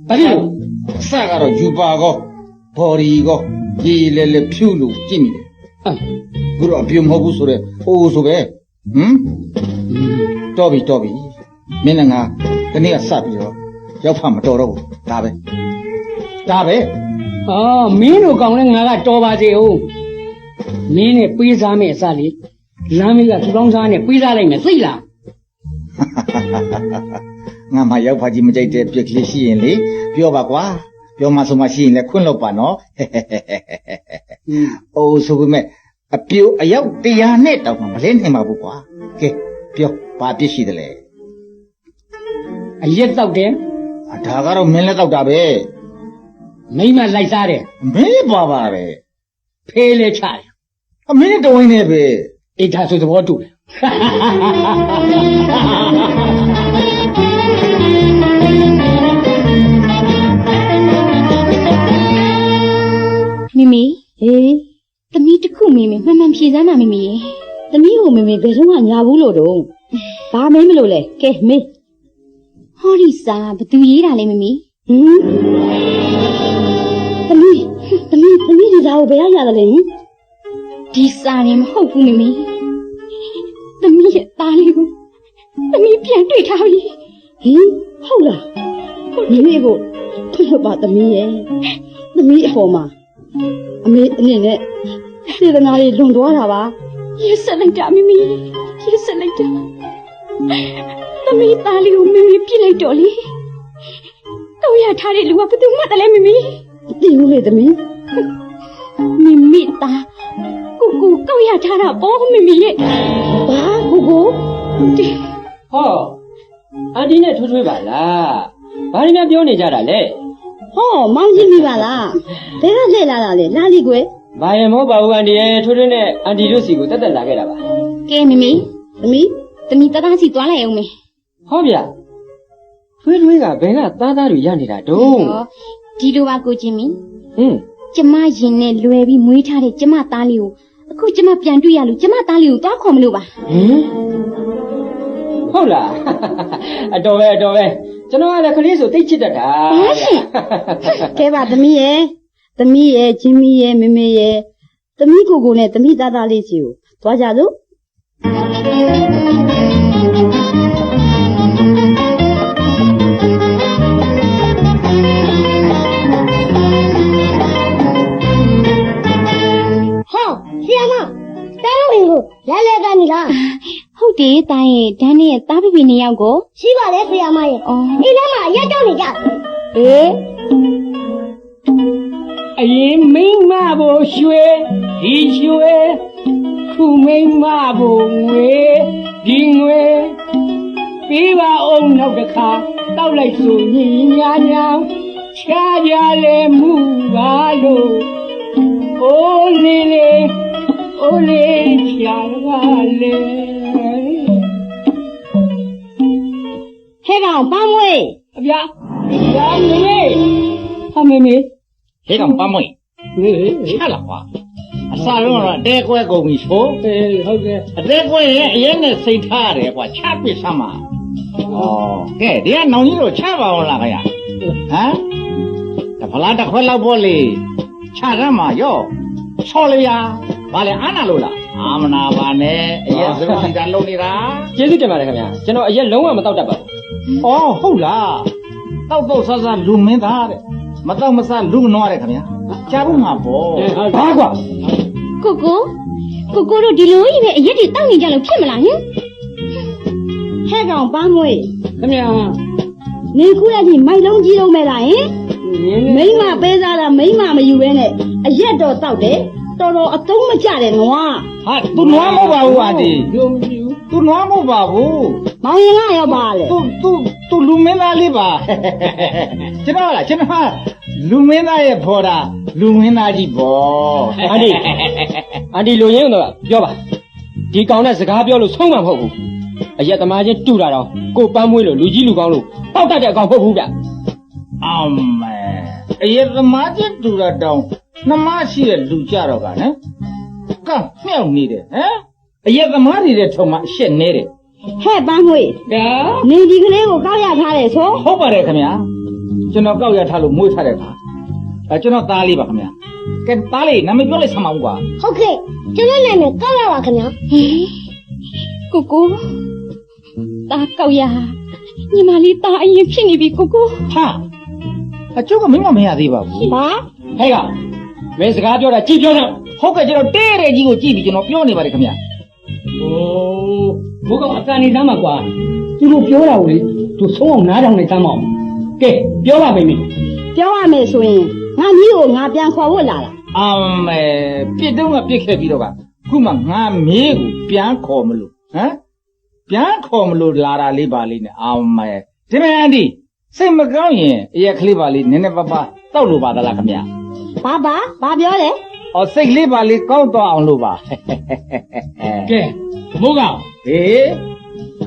ဘာဖြစ်လို့ စကတော့ယူပါကောဘော်ဒီကောရေလေဖြူလို့ကြည့်နေတယ် အဲ့ ခုတော့အပြုံမဟုတ်ဘူးဆိုတော့အိုးဆိုပဲဟမ်တော်ပြီမင်းနဲ့ငါဒီနေ့ကစပြီးတော့ရောက်ဖမတော်တော့ဘူးဒါပဲ အော်မင်းတို့ကောင်လည်းငါကတော်ပါစေဟုတ်မင်းနဲ့ပေးစားမယ်အစားလေလမ်းမေးကသူတောင်းစားနဲ့ပေးစားလိုက်မယ်သိလား ငါမှရောက်ဖကြီးမကြိုက်တဲ့ပြက်ကလေးရှိရင်လေပြောပါကွာပြောမှဆိုမှရှိရင်လည်းခွင့်လို့ပါနော်အိုးဆိုပေမဲ့အပြိုအယောက်100နဲ့တောင်မှမလဲနိုင်ပါဘူးကွာကဲပြောဘာပြစ်ရှိတယ်လဲ အရက်တောက်တယ် ဒါကတော့မင်းလည်းတောက်တာပဲ မိမလိုက်စားတယ် မင်းပါပါပဲ ဖေးလဲချတယ် အမင်းနဲ့တဝင်းနဲ့ပဲ အေးဒါဆိုသဘောတူတယ် မမေ ဟေး တစ်ခုမေမေမှန်မှန်ဖြေစမ်းပါမေမေရေ သမီးကိုမေမေဘယ်တော့မှညာဘူးလို့တော့ဘာမင်းမလို့လဲကဲမေး ဟောဒီစာဘသူရေးတာလဲမေမေ ဟင်သမီးဒီသားကိုဘယ်ရရတယ်လဲဟင် ဒီစာနေမဟုတ်ဘူးမေမေသမီးရဲ့သားလေးကိုသမီးပြန်တွေ့ထားပြီ ဟင်ဟုတ်လားမေမေကိုထွတ်ပါသမီးရဲ့သမီးအပေါ်မှာအမေအနေနဲ့စေတနာလေးလွန်သွားတာပါ ရစ်ဆက်လိုက်တာမေမေရစ်ဆက်လိုက်တာသမီးသားလေးကိုမေမေပြစ်လိုက်တော့လေကောက်ရထားတဲ့လူကဘယ်သူမှတလဲမေမေ မသိဘူးလေသမီး မေမေသားကိုကောက်ရထားတာပေါ့မေမေရဲ့ ဘာကိုကို ဟောအန်တီနဲ့ထွေးပါလားဘာတွေများပြောနေကြတာလဲ ဟောမောင်ကြီးမိပါလားဘယ်ကလှည့်လာတာလဲလာလိကွယ် ဘာရင်မောပါဘူးအန်တီရဲ့ထွေးနဲ့အန်တီတို့စီကိုတက်လာခဲ့တာပါ ကဲမေမေ သမီး သမီးတသားစီသွားလိုက်အောင်မေ ဟောဗျာထွေးကဘယ်ကသားတွေရနေတာတုံး ဒီလိုပါကိုချင်းမီ ဟင်း ကျမရင်နဲ့လွယ်ပြီးမွေးထားတဲ့ကျမသားလေးကိုအခုကျမပြန်တွေ့ရလို့ကျမသားလေးကိုသွားခေါ်မလို့ပါ ဟင်ဟုတ်လားအတော်ပဲကျွန်တော်ကလည်းခလေးဆိုသိချစ်တတ်တာ ကဲပါသမီးရဲ့ချင်းမီရဲ့မေမေရဲ့သမီးကိုနဲ့သမီးသားသားလေးစီကိုသွားကြစို့ ဟောဆီယမတားလို့ဝင်ကိုလဲလဲကနေလား ဟုတ်တယ်တားရဲ့ဒန်းနဲ့တားပြပြနေရောက်ကို ရှိပါလေဆီယမရဲ့အိမ်ထဲမှာရက်ကြောက်နေကြ အေးအရင်မိန်းမဘို့ရွှေဒီရွှေခုမိန်းမဘို့ငွေဒီငွေပေးပါအောင်နောက်တစ်ခါတောက်လိုက်ဆိုညီညာညာချာကြလေမှုပါလို့အိုးလေးချာပါလေ ဟဲ့ကောင်ပန်းမွေး အဗျာမေမေဟာမေမေ ဟဲ့ကောင်ပမ်းမွေ မေ ချလာပါအစားလုံးတော့တဲကွဲကုန်ပြီဆို အေးဟုတ်ကဲ့ အတဲကွဲရဲ့အရင်နဲ့စိတ်ထားရတယ်ကွာချပစ်စမ်းပါဩကဲဒီကနောင်ကြီးတို့ချပါအောင်လားခင်ဗျာဟမ်တဖလားတစ်ခွက်လောက်ပေါ့လေချရမ်းမှာရော့ဆော်လေရဘာလဲအာနာလို့လားအာမနာပါနဲ့အရင်စပစီတာလုံနေတာ ကျေးဇူးတင်ပါတယ်ခင်ဗျာကျွန်တော်အရက်လုံးဝမတောက်တတ်ပါဘူး ဩဟုတ်လားတောက်ဆဆလူမင်းသားတဲ့မတောက်မဆလူနွားတဲ့ခင်ဗျာကြားဘူးမှာပေါ့ ဘာကွာ ကိုတို့ဒီလိုကြီးပဲအရက်တွေတောက်နေကြလို့ဖြစ်မလားဟင် ဟဲ့ကောင်ပန်းမွေး ခင်ဗျာ နေခုရကြီးမိုက်လုံးကြီးလုံးမဲ့လားဟင်မိမပေးစားတာမိမမယူဘဲနဲ့အရက်တော့တောက်တယ်တော်တော်အသုံးမကျတယ်နွား ဟာသူနွားမဟုတ်ပါဘူးအာတီ ယုံကြည် သူနွားမဟုတ်ပါဘူး မောင်ရင်ကရောပါလေ သူလူမင်းသားလေးပါကျွန်တော်လူမင်းသားရဲ့ဖော်တာလူမင်းသားကြီးပေါ့ အန်တီလူရင်းတော့ပြောပါဒီကောင်နဲ့စကားပြောလို့ဆုံးမှာမဟုတ်ဘူးအရက်သမားချင်းတူတာတော့ကိုပန်းမွေးလို့လူကြီးလူကောင်းလို့တောက်တတ်တဲ့အကောင်မဟုတ်ဘူးဗျ အမေအရင်သမားချင်းတူတာတောင်နှမရှိတဲ့လူကြတော့ကနော်ကမြောက်နေတယ်ဟမ်အရင်သမားတွေတဲ့ထုံမှာအရှက်နေတယ် ဟဲ့ပန်းမွေး ဒါ နေဒီကလေးကိုကောက်ရထားတယ်ဆို ဟုတ်ပါတယ်ခင်ဗျာကျွန်တော်ကောက်ရထားလို့မွေးထားတဲ့ခါကျွန်တော်သားလေးပါခင်ဗျာကဲသားလေးနာမည်ပြောလိုက်စမ်းပါဦးကွာ ဟုတ်ကဲ့ကျွန်တော်နာမည်ကောက်ရပါခင်ဗျာ ကိုတားကောက်ရညီမလေးတားအရင်ဖြစ်နေပြီကို ဟာအကျုပ်ကမင်းမရသေးပါဘူး ဘာ ဟဲ့ကမင်းစကားပြောတာကြည့်ပြောစမ်း ဟုတ်ကဲ့ကျွန်တော်တဲတဲ့ကြီးကိုကြည့်ပြီးကျွန်တော်ပြောနေပါတယ်ခင်ဗျာ โอ้ဘုကောင်အကန်နေသားမှာကွာသူတို့ပြောတာကိုလေသူဆုံးအောင်နားထောင်နေသားမအောင်ကဲပြောပါမိမိ ပြောရမယ်ဆိုရင်ငါမျိုးကိုငါပြန်ခေါ်ဖို့လာတာ အမေပြစ်တော့ကပြစ်ခဲ့ပြီးတော့ကခုမှငါမေးကိုပြန်ခေါ်မလို့ဟမ်ပြန်ခေါ်မလို့လာတာလေးပါလေးနဲ့အမေဒီမဲ့အန်ဒီစိတ်မကောင်းရင်အရက်ကလေးပါလေးနည်းနည်းပါးပါတောက်လို့ပါသလားခင်ဗျာ ဘာပြောလဲ အော်စိတ်လေးပါလေးကောင်းသွားအောင်လို့ပါ ကဲဘုကောင် ဟေး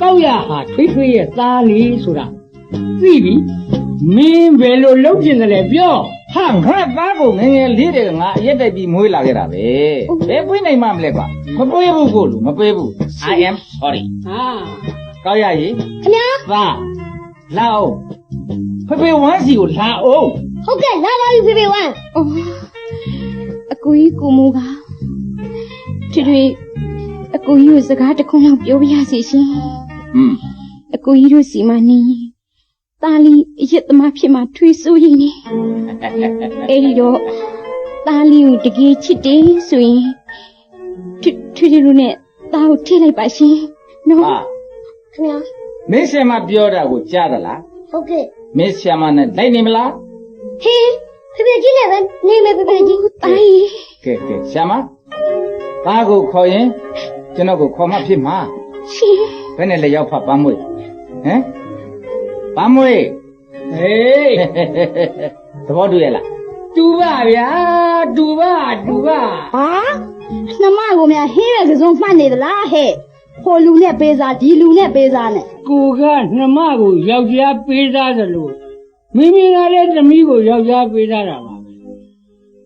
ကောက်ရဟာထွေးရဲ့သားလေးဆိုတာသိပြီမင်းဘယ်လိုလုပ်ကျင်တယ်လဲပြော ဟာငါသားကိုငယ်ငယ်လေးတဲ့ငါအရက်တိုက်ပြီးမွေးလာခဲ့တာပဲဘယ်ပွေးနိုင်မှမလဲကွာမပွေးဘူးကိုလူမပွေးဘူး I am sorry ဟာ ကောက်ရည် ခင်ဗျာ သားလာအောင်ဖေဝမ်းစီကိုလာအောင် ဟုတ်ကဲ့လာပါပြီဖေဖေဝမ်း အော်အကိုကြီးကိုမိုးကထွေအကိုကြီးကိုစကားတစ်ခွန်းလောက်ပြောပြရစီရှင် အကိုကြီးတို့စီမနေတာလီအရက်သမားဖြစ်မှထွေးစိုးရင်နေအဲ့ဒီတော့တာလီကိုတကယ်ချစ်တယ်ဆိုရင်ထွေတို့နဲ့တာကိုထိလိုက်ပါရှင်နော် ဟာ ခင်ဗျာ မင်းဆရာမပြောတာကိုကြားသလား ဟုတ်ကဲ့ မင်းဆရာမနဲ့လိုက်နေမလား ဟေးဖေဖေကြီးနဲ့ပဲနေမယ်ဖေဖေကြီး တာကြီး ကဲဆရာမသားကိုခေါ်ရင်ကျွန်တော်ကိုခေါ်မှဖြစ်မှာ ရှင် ဘယ်နဲ့လက်ရောက်ဖတ်ပန်းမွေဟမ်ပန်းမွေ ဟေး သဘောတူရဲ့လား တူပါဗျာတူပါ ဟာနှမကိုများဟင်းရဲ့ကစုံမှတ်နေသလားဟဲ့ဟိုလူနဲ့ပေးစားဒီလူနဲ့ပေးစားနဲ့ ကိုကနှမကိုယောက်ျားပေးသားသလိုမိမိကလည်းသမီးကိုယောက်ျားပေးသားတာပါပဲ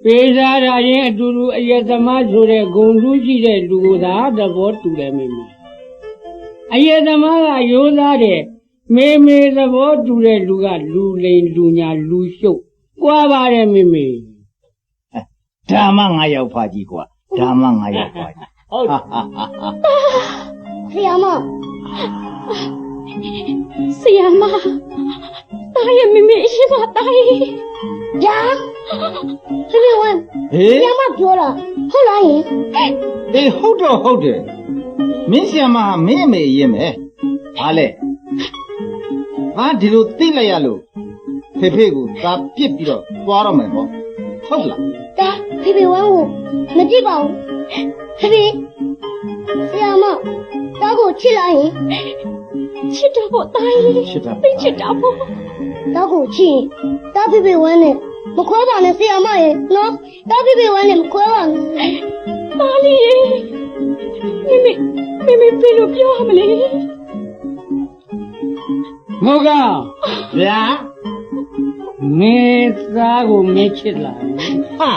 ပေးသားတာရင်အတူတူအယက်သမားဆိုတဲ့ဂုံလူရှိတဲ့လူကိုသာသဘောတူတယ်မိမိအယက်သမားကရိုးသားတဲ့မေသဘောတူတဲ့လူကလူလိန်လူညာလူရှုပ်ကြွားပါတယ်မိမိ ဒါမှငါရောက်ဖာကြီးကွာဒါမှငါရောက်ဖာကြီး ဟုတ် ဆရာမ ဆရာမတာရဲ့မမေအရှိမတာရဲ့ ဗျာဖေဖေဝမ်း ဟေး ဆရာမပြောတာဟုတ်လားယင် အေးဟုတ်တော့ဟုတ်တယ်မင်းဆရာမမင်းအမေရင်မယ်ဘာလဲဟာဒီလိုသိလိုက်ရလို့ဖေဖေကိုသာပြစ်ပြီးတော့သွားတော့မယ်ပေါ့ဟုတ်လား ဒါဖေဖေဝမ်းကိုမကြည့်ပါဘူးဖေဖေဆရာမဒါကိုချစ်လိုက်ရင် ချစ်တော့ပေါ့တာရဲ့ ချစ်တာ သိချစ်တာပေါ့ ဒါကိုချစ်ရင်ဒါဖေဖေဝမ်းနဲ့မခွဲပါနဲ့ဆရာမရဲ့နော်ဒါဖေဖေဝမ်းနဲ့မခွဲပါနဲ့ တာလီရဲ့မမေဘယ်လိုပြောရမလဲ မောက ဗျာ မင်းသားကိုမင်းချစ်လာ ဟာ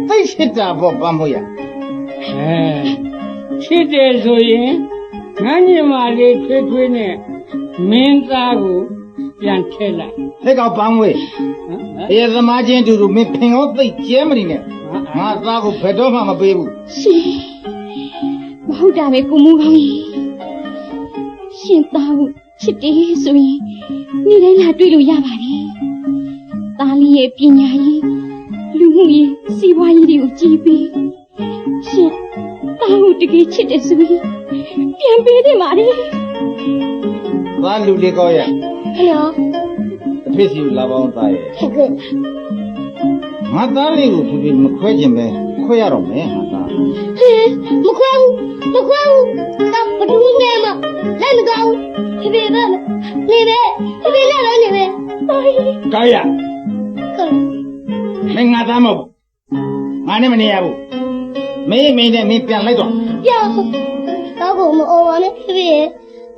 သိချစ်တာပေါ့ပန်းမို့ရ ချစ်တယ်ဆိုရင်ငန်းညင်မလေးထွေးနဲ့မင်းသားကိုပြန်ထည့်လိုက် လက်ကောက်ပန်းမွေအေးသမားချင်းတူတူမင်းဖင်ရောသိကျဲမနေနဲ့ငါသားကိုဘယ်တော့မှမပေးဘူး ရှင်မဟုတ်တာပဲကိုမူကောင်းကြီးရှင်သားကိုချစ်တယ်ဆိုရင်နေ့တိုင်းလာတွေ့လို့ရပါတယ်သားလေးရဲ့ပညာရေးလူမှုရေးစီးပွားရေးတွေကိုကြည့်ပြီးရှင်သားကိုတကယ်ချစ်တယ်ဆိုရင်ပြန်ပေးတယ်ပါလေ သားလူလေးကောက်ရ ခင်ဗျာ အဖေစီကိုလာပေါင်းသားရဲ့ ဟုတ်ကဲ့ ငါသားလေးကိုဖေဖေမခွဲခြင်းပဲခွဲရတော့မယ်ငါသား ဟေးမခွဲဘူးဒါဘဒူးနဲ့မလက်မကောင်းဖေဖေပဲနေပဲဖေဖေလက်လည်းနေပဲ ကောက်ရမင်းငါသားမဟုတ်ငါနဲ့မနေရဘူးမင်းနဲ့မင်းပြန်လိုက်တော့ ပြောင်းဒါကိုမအော်ပါနဲ့ဖေဖေ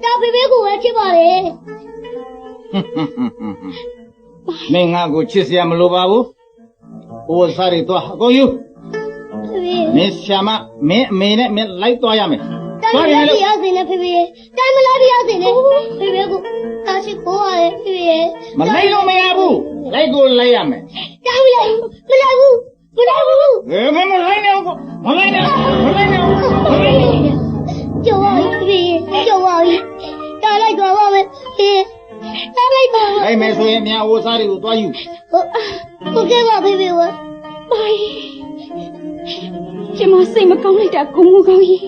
ဒါဖေဖေကိုပဲချစ်ပါလေ မင်းငါကိုချစ်စရာမလိုပါဘူး။အိုးစားရီတော့အကုန်ယူ ဖေဖေ ။မင်းရှာမမင်းအမေနဲ့မင်းလိုက်သွားရမယ် တိုင်းမလားပြရစင်နဲ့ဖေဖေတိုင်းမလားပြရစင်နဲ့ဖေဖေကိုတာရှိခိုးရတယ်ဖေဖေ ။မလိုက်လို့မရဘူး။လိုက်ကိုလိုက်ရမယ် တိုင်းမလားမလားဘူးမလားဘူး ။မင်းမလိုက်နဲ့ဘူး။မလိုက်နဲ့။မလိုက်နဲ့ဘူး။ ကျော်ပါဖေဖေကျော်ပါတားလိုက်တော့ပါမယ်ဖေတားလိုက်ပါ လိုက်မယ်ဆိုရင်မြန်အိုးစားရီကိုသွားယူ ဟုတ်ကဲ့ပါဖေဖေဝ ပါကျမစိတ်မကောင်းလိုက်တာကိုမူကောင်းကြီး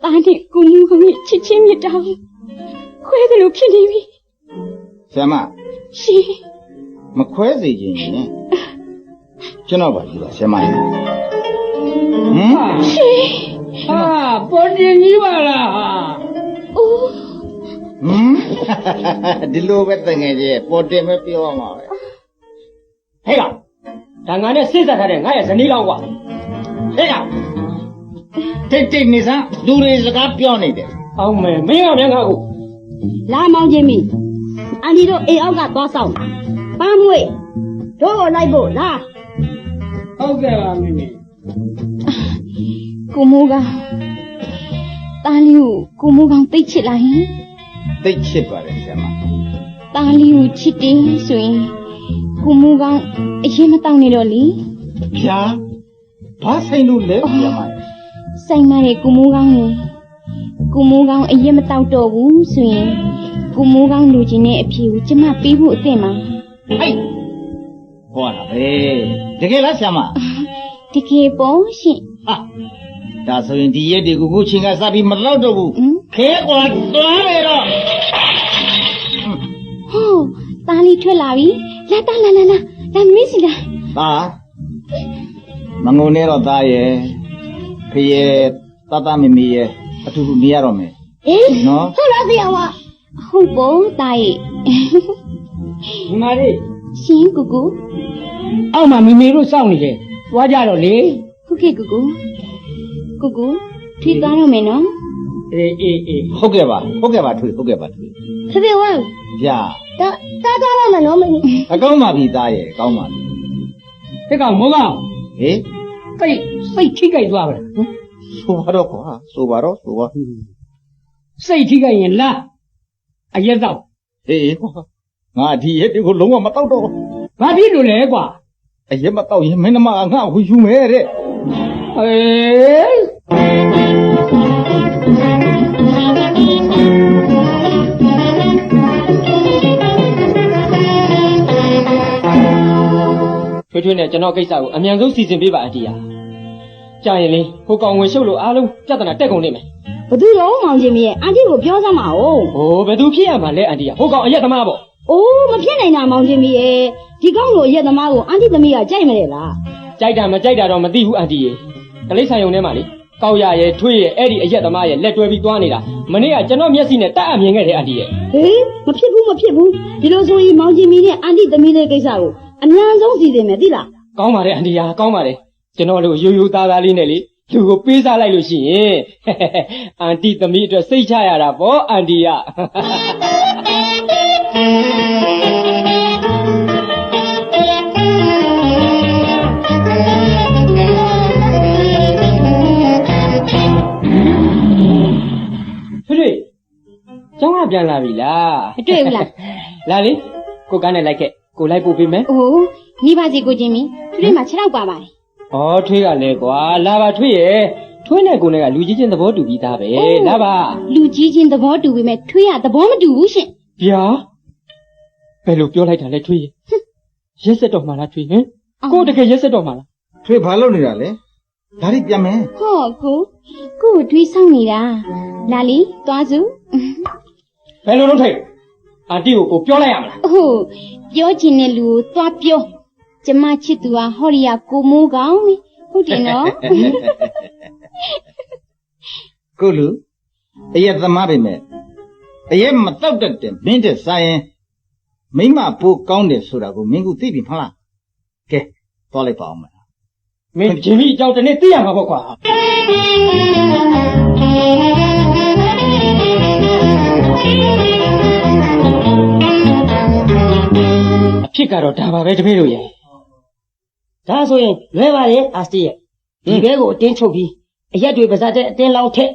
တာနဲ့ကိုမူကောင်းကြီးချစ်ချင်းမြတ်တာခွဲတယ်လို့ဖြစ်နေပြီ ။ဆရာမ ရှင် မခွဲစေခြင်းရင်ကျွန်တော်ပါကြည့်ပါဆရာမ။ဟမ် ရှင် ဟာပေါ်တင်ကြီးပါလား အိုး ဟမ်ဒီလိုပဲတငယ်ကြီးပေါ်တင်မပြောရမှာပဲ ဟဲ့ကောင်ဒါငါနဲ့စိတ်ဆက်ထားတဲ့ငါရဲ့ဇနီးကောင်ကွာဟဲ့ကောင် တိတ်တိတ်နေစမ်းလူတွေစကားပြောနေတယ် အောင်မယ်မင်းကမြန်ငါကို လာမောင်ချင်းမီအန်ဒီတို့အိမ်အောက်ကသွားဆောင်ပန်းမွေ တို့ကိုလိုက်ဖို့လား ဟုတ်ကဲ့ပါမိမိ ကိုမိုးကောင်တားလေးကိုမိုးကောင်သိချစ်လိုက်ရင် သိချစ်ပါတယ်ဆရာမ တားလေးကိုချစ်တယ်ဆိုရင်ကိုမိုးကောင်အရင်မတောင်းနေတော့လေ ဗျာဘာဆိုင်လို့လဲဆရာမ ဆိုင်မာတဲ့ကိုမိုးကောင်ရင်ကိုမိုးကောင်အရင်မတောက်တော့ဘူးဆိုရင်ကိုမိုးကောင်လူချင်းနဲ့အဖြေကိုကျမပေးဖို့အသင့်ပါ ဟိတ်ဟောတာပဲတကယ်လားဆရာမ တကယ်ပေါ့ရှင် ဟာဒါဆိုရင်ဒီရက်တွေကိုခုချင်းကစပြီးမလောက်တော့ဘူး ဟင် ခဲကွာသွားမယ်တော့ ဟောတားလေးထွက်လာပြီလာတားလာမင်းစီလား ဒါမငုံနေတော့သားရဲ့ဖေရဲ့တတမမီရဲ့အတူတူနေရတော့မယ် ဟင် နော် ဟုတ်လားဆရာမ ဟုတ်ပေါ့တားရဲ့ ဒီမာလေး ရှင်ကူကူ အောက်မှာမိမိတို့စောင့်နေတယ်သွားကြတော့လေ ဟုတ်ကဲ့ကူကူထွေးသွားတော့မယ်နော် အေး ဟုတ်ကဲ့ပါထွေဟုတ်ကဲ့ပါထွေ ဖေဖေဝမ်း ဗျာ တားသွားတော့မယ်နော်မင်း အကောင်းပါပြီသားရဲ့ကောင်းပါပြီ ဒီကောင်မိုးကောင် ဟေး စိတ်ထိကြိုက်သွားပါလား ဆိုပါတော့ကွာဆိုပါ စိတ်ထိကြိုက်ရင်လာအရက်တော့ ဟေးကွာငါဒီရက်တွေကိုလုံးဝမတော့တော့ ဘာဖြစ်လို့လဲကွာ အရက်မတော့ရင်မင်းမငါ့ကိုယူမယ်တဲ့ အေးထွေးနဲ့ကျွန်တော်ကိစ္စကိုအမြန်ဆုံးစီစဉ်ပေးပါအတီးယာကြာရင်လေဟိုကောင်ဝင်ရှုပ်လို့အားလုံးပြဿနာတက်ကုန်နေမယ် ဘသူရောမောင်ချင်းမရဲ့အန်တီကိုပြောစမ်းပါဦး ဟိုဘယ်သူဖြစ်ရမှာလဲအန်တီယာဟိုကောင်အရက်သမားပေါ့ အိုးမဖြစ်နိုင်တာမောင်ချင်းမရဲ့ဒီကောင်းလိုရက်သမားကိုအန်တီသမီးကကြိုက်မလဲလား ကြိုက်တာမကြိုက်တာတော့မသိဘူးအန်တီရေကလေးဆိုင်ုံထဲမှာလေကောက်ရရဲ့ထွေးရဲ့အဲ့ဒီအရက်သမားရဲ့လက်တွဲပြီးသွားနေတာမနေ့ကကျွန်တော်မျက်စိနဲ့တက်အမြင်ခဲ့တယ်အန်တီရဲ့ ဟေးမဖြစ်ဘူးဒီလိုဆိုရင်မောင်ချင်းမနဲ့အန်တီသမီးလေးကိစ္စကိုအများဆုံးစီစဉ်မယ်သိလား ကောင်းပါတယ်အန်တီယာကောင်းပါတယ်ကျွန်တော်တို့ရိုးရိုးသားသားလေးနဲ့လေလူကိုပေးစားလိုက်လို့ရှိရင်အန်တီသမီးအတွက်စိတ်ချရတာပေါ့အန်တီယာ ထွေးကျောင်းကပြန်လာပြီလား မတွေ့ဘူးလား လာလေကိုကန်းနဲ့လိုက်ခဲ့ကိုလိုက်ပို့ပေးမယ် အိုးမိပါစီကိုချင်းမီထွေးမှာ6ရောက်ပါပါတယ် ဩထွေးကလည်းကွာလာပါထွေးရဲ့ထွေးနဲ့ကိုနဲ့ကလူကြီးချင်းသဘောတူပြီးသားပဲလာပါ လူကြီးချင်းသဘောတူပေမဲ့ထွေးကသဘောမတူဘူးရှင် ဗျာဘယ်လိုပြောလိုက်တာလဲထွေးရဲ့ရက်စက်တော့မှလားထွေးဟင်ကိုတကယ်ရက်စက်တော့မှလား ထွေဘာလုပ်နေတာလဲဒါရီပြန်မယ် ဟောကိုထွေးဆောင်နေတာလာလီသွားစု ဘယ်လိုလုပ်ထိုက်အန်တီကိုပြောလိုက်ရမလား ဟုတ်ပြောချင်တဲ့လူကိုသွားပြောကျမချစ်သူဟာဟောရီယာကိုမိုးကောင်လေဟုတ်တယ်နော် ကိုလူအရက်သမားပဲမဲ့အရက်မတော့တတ်တယ်မင်းတဲ့စားရင်မိမပိုးကောင်းတယ်ဆိုတာကိုမင်းကသိပြီမဟုတ်လားကဲသွားလိုက်ပါအောင်မလား မင်းဂျင်မီအကြောင်းတနေ့သိရမှာပေါ့ကွာအဖြစ်ကတော့ဒါပါပဲတပည့်တို့ရဲ့ ဒါဆိုရင်လွဲပါလေအာစတီရဲ့ဒီဘဲကိုအတင်းချုပ်ပြီးအရက်တွေပါစားတဲ့အတင်းလောင်းထက်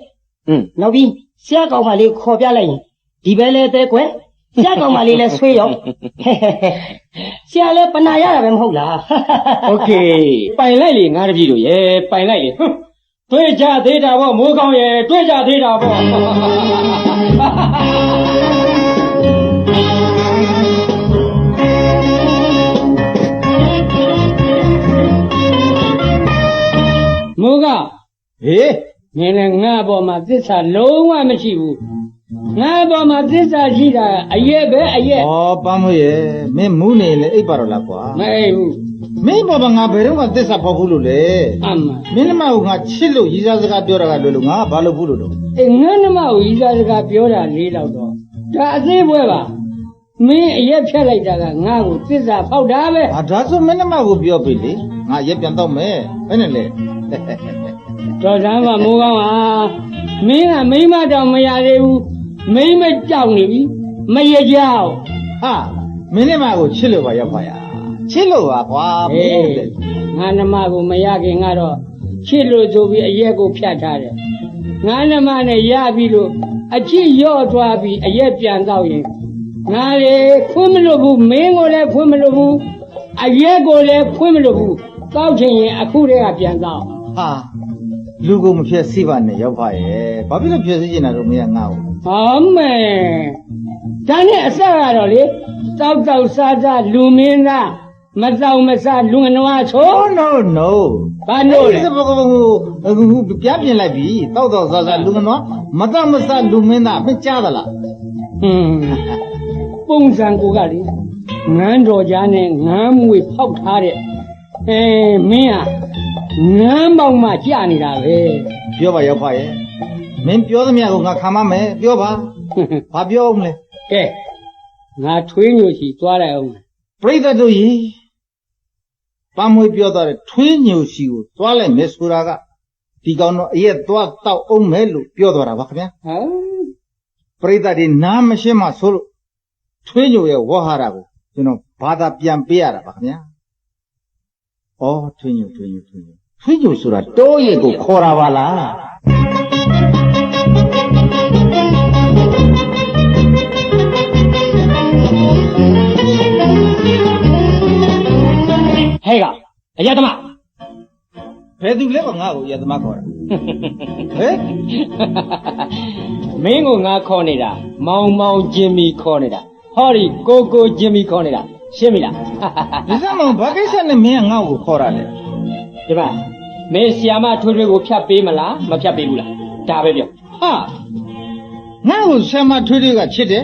နောက်ပြီးဆရာကောင်မလေးခေါ်ပြလိုက်ရင်ဒီဘဲလဲသေးကွယ်ဆရာကောင်မလေးလဲဆွေးရောဆရာလဲပနာရတာပဲမဟုတ်လား โอเคပိုင်လိုက်လေငါတပည့်တို့ရဲ့ပိုင်လိုက်လေတွေ့ကြသေးတာပေါ့မိုးကောင်းရဲ့တွေ့ကြသေးတာပေါ့မိုးက ဟေး မင်းလည်းငါ့ဘောမှာသစ္စာလုံးဝမရှိဘူးငါ့ဘောမှာသစ္စာရှိတာအရက်ပဲအရက် ဩပန်းမရဲ့မင်းမူးနေလေအိပ်ပါတော့လားကွာ မအိပ်ဘူး မင်းဘာငါဘယ်တော့မှသစ္စာဖောက်ဘူးလို့လေ အမှန် မင်းမကငါချစ်လို့ရည်စားစကားပြောတာကလွယ်လို့ငါဘာလို့ဘူးလို့တော့ အေးငါနှမကိုဤစားစကားပြောတာလေးတော့ဒါအသေးပွဲပါမင်းအရက်ဖြတ်လိုက်တာကငါ့ကိုသစ္စာဖောက်တာပဲ ဒါဆိုမင်းမကိုပြောပြီလေငါရက်ပြန်တော့မယ်ဘယ်နဲ့လဲ တော်စမ်းမမိုးကောင်းဟာမင်းကမိမတောင်မရသေးဘူးမိမကြောက်နေပြီမရကြောက် ဟာမင်းမကိုချစ်လို့ပါရောက်ပါရ ချစ်လို့ပါကွာမင်းလေ ငါနှမကိုမရခင်ကတော့ချစ်လို့ဆိုပြီးအရက်ကိုဖြတ်ထားတယ်ငါနှမနဲ့ရပြီလို့အချစ်ရော့သွားပြီးအရက်ပြန်တော့ရင်ငါလေဖွင့်မလို့ဘူးမင်းကိုလည်းဖွင့်မလို့ဘူးအရက်ကိုလည်းဖွင့်မလို့ဘူးတောက်ချင်ရင်အခုတည်းကပြန်တော့ ဟာလူကိုမဖြစ်စီပါနဲ့ရောက်ပါရဲ့ဘာဖြစ်လို့ဖြစ်စီနေတာတော့မင်းကငါ့ကို ဟောမဲဒါနဲ့အဆက်ကတော့လေတောက်တောက်စားစားလူမင်းသားမတောက်မစားလူငနွားဆို no no ဘာလို့လဲ ဒီဘကပြပြပြင်လိုက်ပြီတောက်စားစားလူကနော်မတမဆလူမင်းသားမကြားသလား ပုံစံကိုကလေငန်းတော်ကြားနဲ့ငန်းမွေဖောက်ထားတဲ့မင်းဟာငန်းပေါက်မှကြာနေတာပဲ ပြောပါရောက်ပါရဲ့မင်းပြောသမျှကိုငါခံမမယ်ပြောပါဘာပြောအောင်လဲ ကဲငါထွေးညိုစီသွားလိုက်အောင် ပြိဿတို့ရေပန်းမွေပြောတော့ထွေးညိုစီကိုသွားလိုက်မယ်ဆိုတာကဒီကောင်တော့အရက်သွားတောက်အောင်မယ်လို့ပြောတော့တာပါခင်ဗျာ ဟမ် ပြိဿတွေနားမရှင်းမှဆိုလို့ထွေးညိုရဲ့ဝဟရာကိုကျွန်တော်ဘာသာပြန်ပေးရတာပါခင်ဗျာဩထွေးညိုဆိုတာတိုးရည်ကိုခေါ်တာပါလား ဟဲ့ကအရက်သမား ဘယ်သူလဲကငါ့ကိုရသမားခေါ်တာဟဲ့ မင်းကိုငါခေါ်နေတာမောင်မောင်ဂျင်မီခေါ်နေတာဟောဒီကိုကိုဂျင်မီခေါ်နေတာရှင်းပြီလား ဒီစမောင်ဘာကိစ္စနဲ့မင်းကငါ့ကိုခေါ်တာလဲ ဒီမှာမင်းဆီယာမထွေးထွေးကိုဖြတ်ပေးမလားမဖြတ်ပေးဘူးလားဒါပဲပြော ဟာငါ့ကိုဆံမထွေးထွေးကချစ်တယ်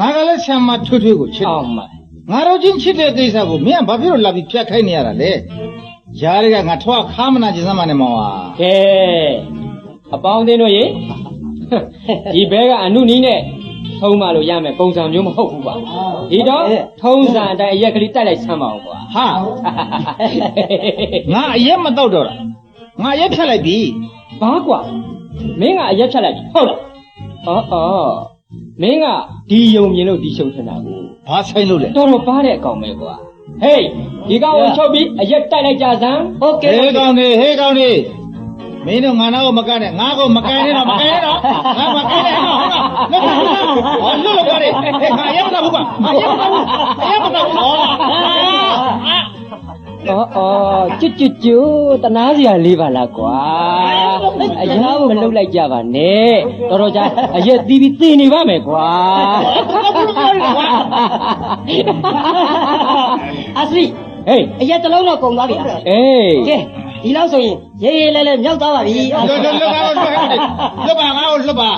ငါကလည်းဆံမထွေးထွေးကိုချစ်တယ် အောင်မ ငါတို့ချင်းချစ်တဲ့ကိစ္စကိုမင်းကဘာဖြစ်လို့လာပြီးဖြတ်ခိုင်းနေရတာလဲရားတွေကငါထွားခါမနာကျင်စမ်းမနဲ့မောင်ဟာ ကဲအပေါင်းအသင်းတို့ရေဒီဘဲကအနုနီးနဲ့ထုံးမလို့ရမယ်ပုံစံမျိုးမဟုတ်ဘူးပါဒီတော့ထုံးစံအတိုင်းအရက်ကလေးတက်လိုက်ဆမ်းပါအောင်ကွာ ဟာငါအရက်မတော့တော့တာငါအရက်ဖြတ်လိုက်ပြီ ဘာကွာမင်းကအရက်ဖြတ်လိုက်ပြီဟုတ်လားအော်မင်းကဒီယုံမြင်လို့ဒီရှုံထင်တာကို ဘာဆိုင်လို့လဲ တော်တော်ပါတဲ့အကောင်ပဲကွာဟေးဒီကောင်ကိုချုပ်ပြီးအရက်တိုက်လိုက်ကြစမ်းဟုတ်ကဲ့ ဟေးကောင်းနေမင်းတို့ငါနာကိုမကနဲ့ငါကိုမကန်နဲ့တော့မကန်နဲ့တော့ငါမကန်နဲ့ဟုတ်လားဟောလွတ်လို့ပါတယ်ဟေးငါရက်မတော့ဘူးကွာငါရက်မတော့ဘူးဟော အော်ကျွတနာစရာလေးပါလားကွာအရာမလုပ်လိုက်ကြပါနဲ့တော်တော်ကြာအရက်သီးပြီးသိနေပါမယ်ကွာအစရိဟေးအရက်တစ်လုံးတော့ကုန်သွားပြီအေးကဲဒီလောက်ဆိုရင်ရေးရေးလဲလဲမြောက်သွားပါပြီလွတ်ပါငါ့ကိုလွတ်ပါ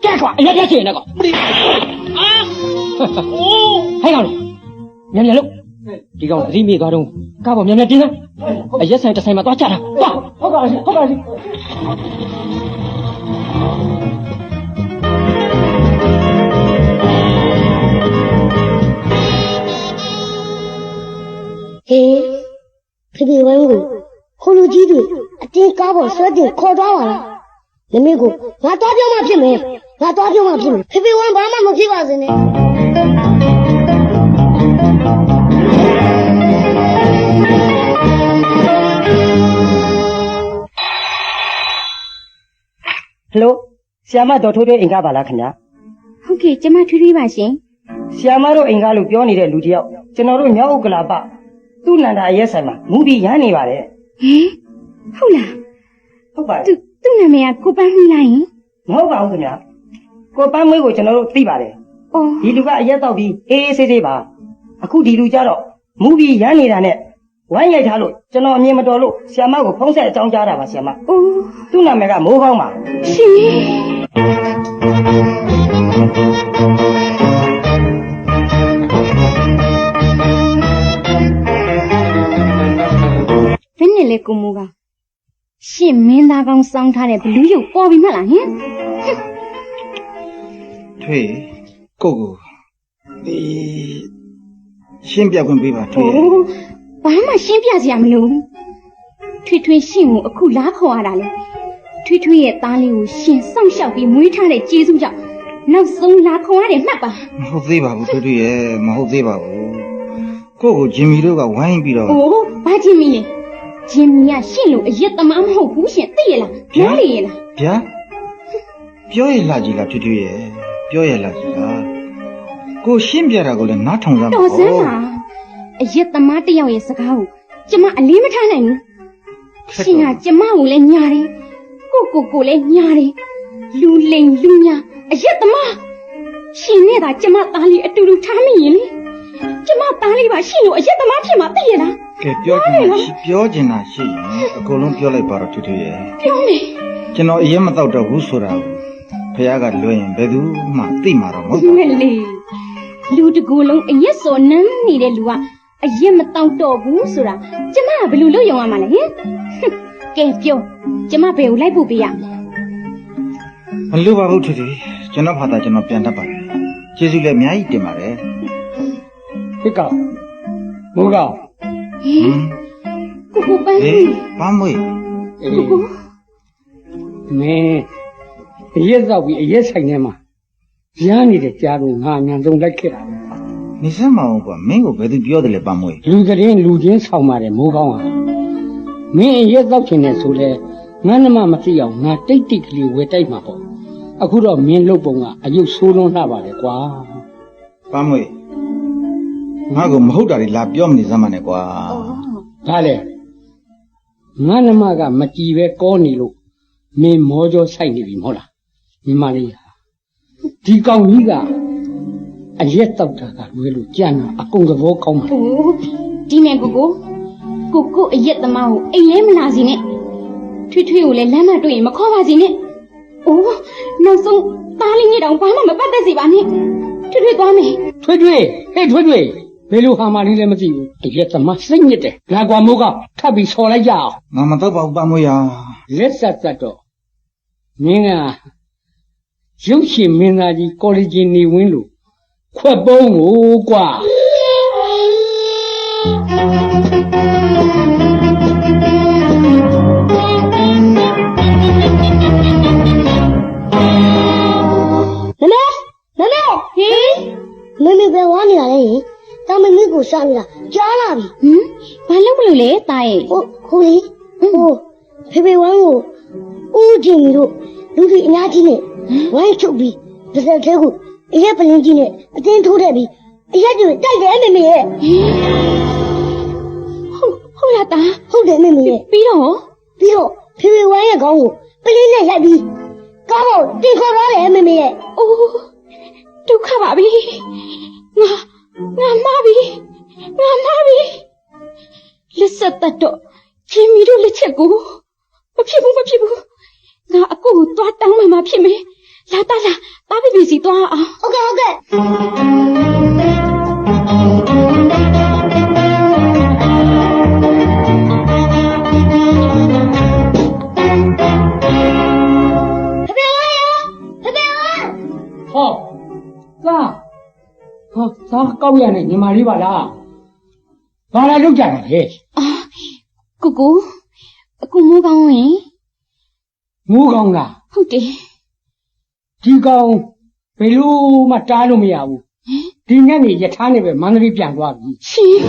ကဲကွာအရက်ပြချင်တယ်ကွာအာအိုးဟဲ့ကောင်မြန်မြန်လို့ဒီကောင်သတိမေ့သွားတော့ကားပေါ်မြန်မြန်တင်းစမ်းအရက်ဆိုင်တစ်ဆိုင်မှာသွားချတာသွားဟုတ်ပါစီဟေးဖေဖေဝမ်းကိုခိုလူကြီးတွေအတင်းကားပေါ်ဆွဲတင်ခေါ်သွားပါလားမမေကိုငါတော့ပြောမှဖြစ်မယ်ဖေဖေဝမ်းဘာမှမဖြစ်ပါစေနဲ့ဟယ်လိုဆီယာမဒေါ်ထိုးထွေးအိမ်ကပါလားခင်ဗျာ ဟုတ်ကဲ့ကျမထွေးထွေးပါရှင် ဆီယာမတို့အိမ်ကလို့ပြောနေတဲ့လူတစ်ယောက်ကျွန်တော်တို့မြောက်ဥက္ကလာပသူ့နန္ဒာရဲဆိုင်မှာမူပြီးရမ်းနေပါတယ် ဟင်ဟုတ်လား ဟုတ်ပါတယ် သူ့နာမည်ကကိုပန်းမီလိုက်ရင် မဟုတ်ပါဘူးခင်ဗျာကိုပန်းမွေးကိုကျွန်တော်တို့သိပါတယ် အော် ဒီလူကအရက်တော့ပြီးအေးအေးဆေးဆေးပါအခုဒီလူကြတော့မူပြီးရမ်းနေတာနဲ့ဝိုင်းရိုက်ထားလို့ကျွန်တော်အမြင်မတော်လို့ဆီယာမကိုဖုံးဆက်အကြောင်းကြားတာပါဆီယာမ အိုး သူ့နာမည်ကမိုးကောင်းပါ ရှင်ဘယ်နဲ့လဲကိုမိုးကရှင်မင်းသားကောင်းစောင်းထားတဲ့ဘလူးရုပ်ပေါ်ပြီမလားဟင် ထွေးကိုဒီရှင်းပြခွင့်ပေးပါထွေး အိုးဘာမှရှင်းပြစရာမလိုဘူးထွေထွေရှင်ကိုအခုလားခေါ်ရတာလေထွေထွေရဲ့သားလေးကိုရှင်စောင့်ရှောက်ပြီးမွေးထားတဲ့ကျေးဇူးကြောင့် နောက်ဆုံးလာခွန်ရတယ်မှတ်ပါ မဟုတ်သေးပါဘူးထွေးထွေးရဲ့မဟုတ်သေးပါဘူးကိုကိုဂျင်မီတို့ကဝိုင်းပြီးတော့ အိုးဘာချင်းမီလဲဂျင်မီကရှင့်လို့အရက်သမားမဟုတ်ဘူးရှင်သိရလားပြောလေရလား ဗျာပြောရလားကြီးလားထွေးထွေးရဲ့ပြောရလားကြီးလားကိုရှင်းပြတာကိုလည်းနားထောင်စမ်းပါ တော်စမ်းပါအရက်သမားတစ်ယောက်ရဲ့စကားကိုကျမအလေးမထားနိုင်ဘူးရှင်ကကျမကိုလည်းညာတယ်ကိုလည်းညာတယ်လူလိမ်လူညာအရက်သမားရှင်နဲ့သာကျမသားလေးအတူတူထားမိရင်လေကျမသားလေးပါရှင်လို့အရက်သမားဖြစ်မှာသိရလား ကဲပြောချင်တာရှိရင်အကုန်လုံးပြောလိုက်ပါတော့ထွေးထွေးရဲ့ ပြောမယ် ကျွန်တော်အရင်မတော့တော့ဘူးဆိုတာကိုဖခင်ကလွှဲရင်ဘယ်သူမှသိမှာတော့မဟုတ်ပါ မလေးလူတကူလုံးအရက်စော်နမ်းနေတဲ့လူကအရက်မတောင့်တော့ဘူးဆိုတာကျမကဘယ်လိုလုပ်ရုံရမှာလဲဟင်ကဲပြောကျမဘယ်ကိုလိုက်ဖို့ပေးရမလဲ မလိုပါဘူးထွေထွေကျွန်တော်ဖာသာကျွန်တော်ပြန်တတ်ပါတယ်ကျေးဇူးလည်းအများကြီးတင်ပါတယ် ဟိကောင်မိုးကောင် ကိုပန်း ဟေးပန်းမွေ အေးမင်းအရက်တော့ပြီးအရက်ဆိုင်ထဲမှာရမ်းနေတဲ့ကြားလို့ငါအမြန်ဆုံးလိုက်ခဲ့တာ နေစမ်းမအောင်ကွာမင်းကိုဘယ်သူပြောတယ်လဲပန်းမွေ လူသတင်းလူချင်းဆောင်ပါတယ်မိုးကောင်းဟာမင်းအရက်တော့ချင်တယ်ဆိုလဲငါနှမမသိအောင်ငါတိတ်တိတ်ကလေးဝယ်တိုက်မှာပေါ့အခုတော့မင်းလုတ်ပုံကအယုတ်ဆိုးလွန်းလှပါတယ်ကွာ ပန်းမွေငါကိုမဟုတ်တာတွေလာပြောမနေစမ်းမနဲ့ကွာ ဒါလေငါနှမကမကြည်ပဲကောနေလို့မင်းမောကြောဆိုင်နေပြီမဟုတ်လားညီမလေးဒီကောင်ကြီးကအရက်တော့တာကလွယ်လို့ကြံ့တာအကုန်သဘောကောင်းပါ အိုးဒီမဲ့ကိုအရက်သမားကိုအိမ်လဲမလာစီနဲ့ထွေကိုလည်းလမ်းမတွေ့ရင်မခေါ်ပါစီနဲ့အိုးနောက်ဆုံးသားလေးကြီးတောင်ဘာမှမပတ်သက်စီပါနဲ့ထွေသွားမယ် ထွေးဟဲ့ထွေးဘယ်လိုဟာမလေးလည်းမသိဘူးအရက်သမားစိတ်ညစ်တယ်လာကွာမိုးကထပ်ပြီးဆော်လိုက်ကြအောင် ငါမတော့ပါဘူးပန်းမွေဟာ လက်ဆက်တော့မင်းကရုပ်ရှင်မင်းသားကြီးကော်လီဂျင်နေဝင်းလို့ခွက်ပုံးကိုကွာ မမေပဲဝါနေရလေတာမမီကိုစားနေတာကြားလာပြီ ဘာလုပ်မလို့လဲတာရဲ့ ဟုတ်လေဖေဖေဝမ်းကိုဦးကျင်တို့လူကြီးအများကြီးနဲ့ဝိုင်းချုပ်ပြီးတစ်ဆက်သေးကိုအရက်ပလင်းကြီးနဲ့အတင်းထိုးထည့်ပြီးအရက်တွေတိုက်တယ်မမေရဲ့ ဟုတ်လားတာ ဟုတ်တယ်မမေရဲ့ ပြီးတော့ ဖေဖေဝမ်းရဲ့ခေါင်းကိုပလင်းနဲ့ရိုက်ပြီးကားကိုတင်ခေါ်သွားတယ်မမေရဲ့ အိုးဒုက္ခပါပြီငါမှားပြီလက်ဆက်တတ်တော့ဂျင်မီတို့လက်ချက်ကိုမဖြစ်ဘူးငါအကိုကိုသွားတောင်းမှဖြစ်မယ်လာတာပြီစီသွားအောင် ဟုတ်ကဲ့ဖေဖေဝမ်း ဟောသားကောက်ရနဲ့ညီမလေးပါလားဘာလာလုပ်ကြတာလဲ ကိုအကူမိုးကောင်းဝင် မိုးကောင်းလား ဟုတ်တယ် ဒီကောင်ဘယ်လိုမှတားလို့မရဘူးဒီညနေယထာနဲ့ပဲမန္တလေးပြန်သွားပြီ ရှင်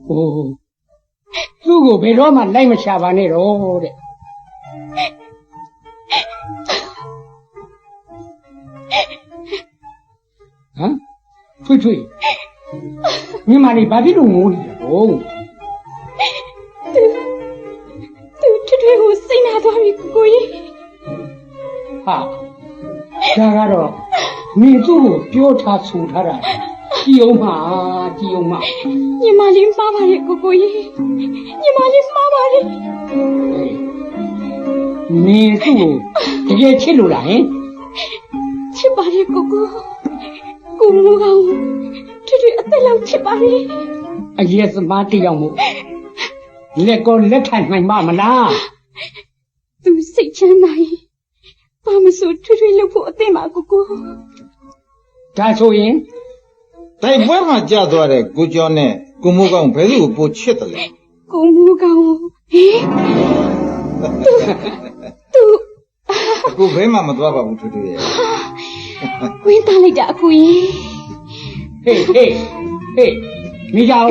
ဟိုသူ့ကိုဘယ်တော့မှလိုက်မချပါနဲ့တော့တဲ့ဟမ်ထွေညီမလေးဘာဖြစ်လို့ငိုနေလဲဘုံ သူထွေကိုစိတ်နာသွားပြီကိုကြီး ဟာဒါကတော့မင်းသူ့ကိုပြောထားဆိုထားတာကြည်အောင်မ ညီမလေးမှားပါရဲ့ကိုကြီးညီမလေးမှားပါရဲ့ မင်းသူ့ကိုတကယ်ချစ်လို့လားဟင် ချစ်ပါရဲ့ကိုမိုးကောင်းထွေအသက်လောက်ချစ်ပါရဲ့ အရက်သမားတစ်ယောက်မို့လက်ကောလက်ခံနိုင်ပါမလား သူစိတ်ချမ်းသာရင်ဘာမဆိုထွေလုပ်ဖို့အသင့်ပါကို ဒါဆိုရင် တိုက်ပွဲမှာကြာသွားတဲ့ကိုကျော်နဲ့ကိုမိုးကောင်းဘယ်သူကိုပိုချစ်တယ်လဲ ကိုမိုးကောင်းဟင်သူ အခုဘဲမှမသွားပါဘူးထူးထူးရဲ့ ဝင်းသားလိုက်တာအကူကြီး ဟေးမိကြအောင်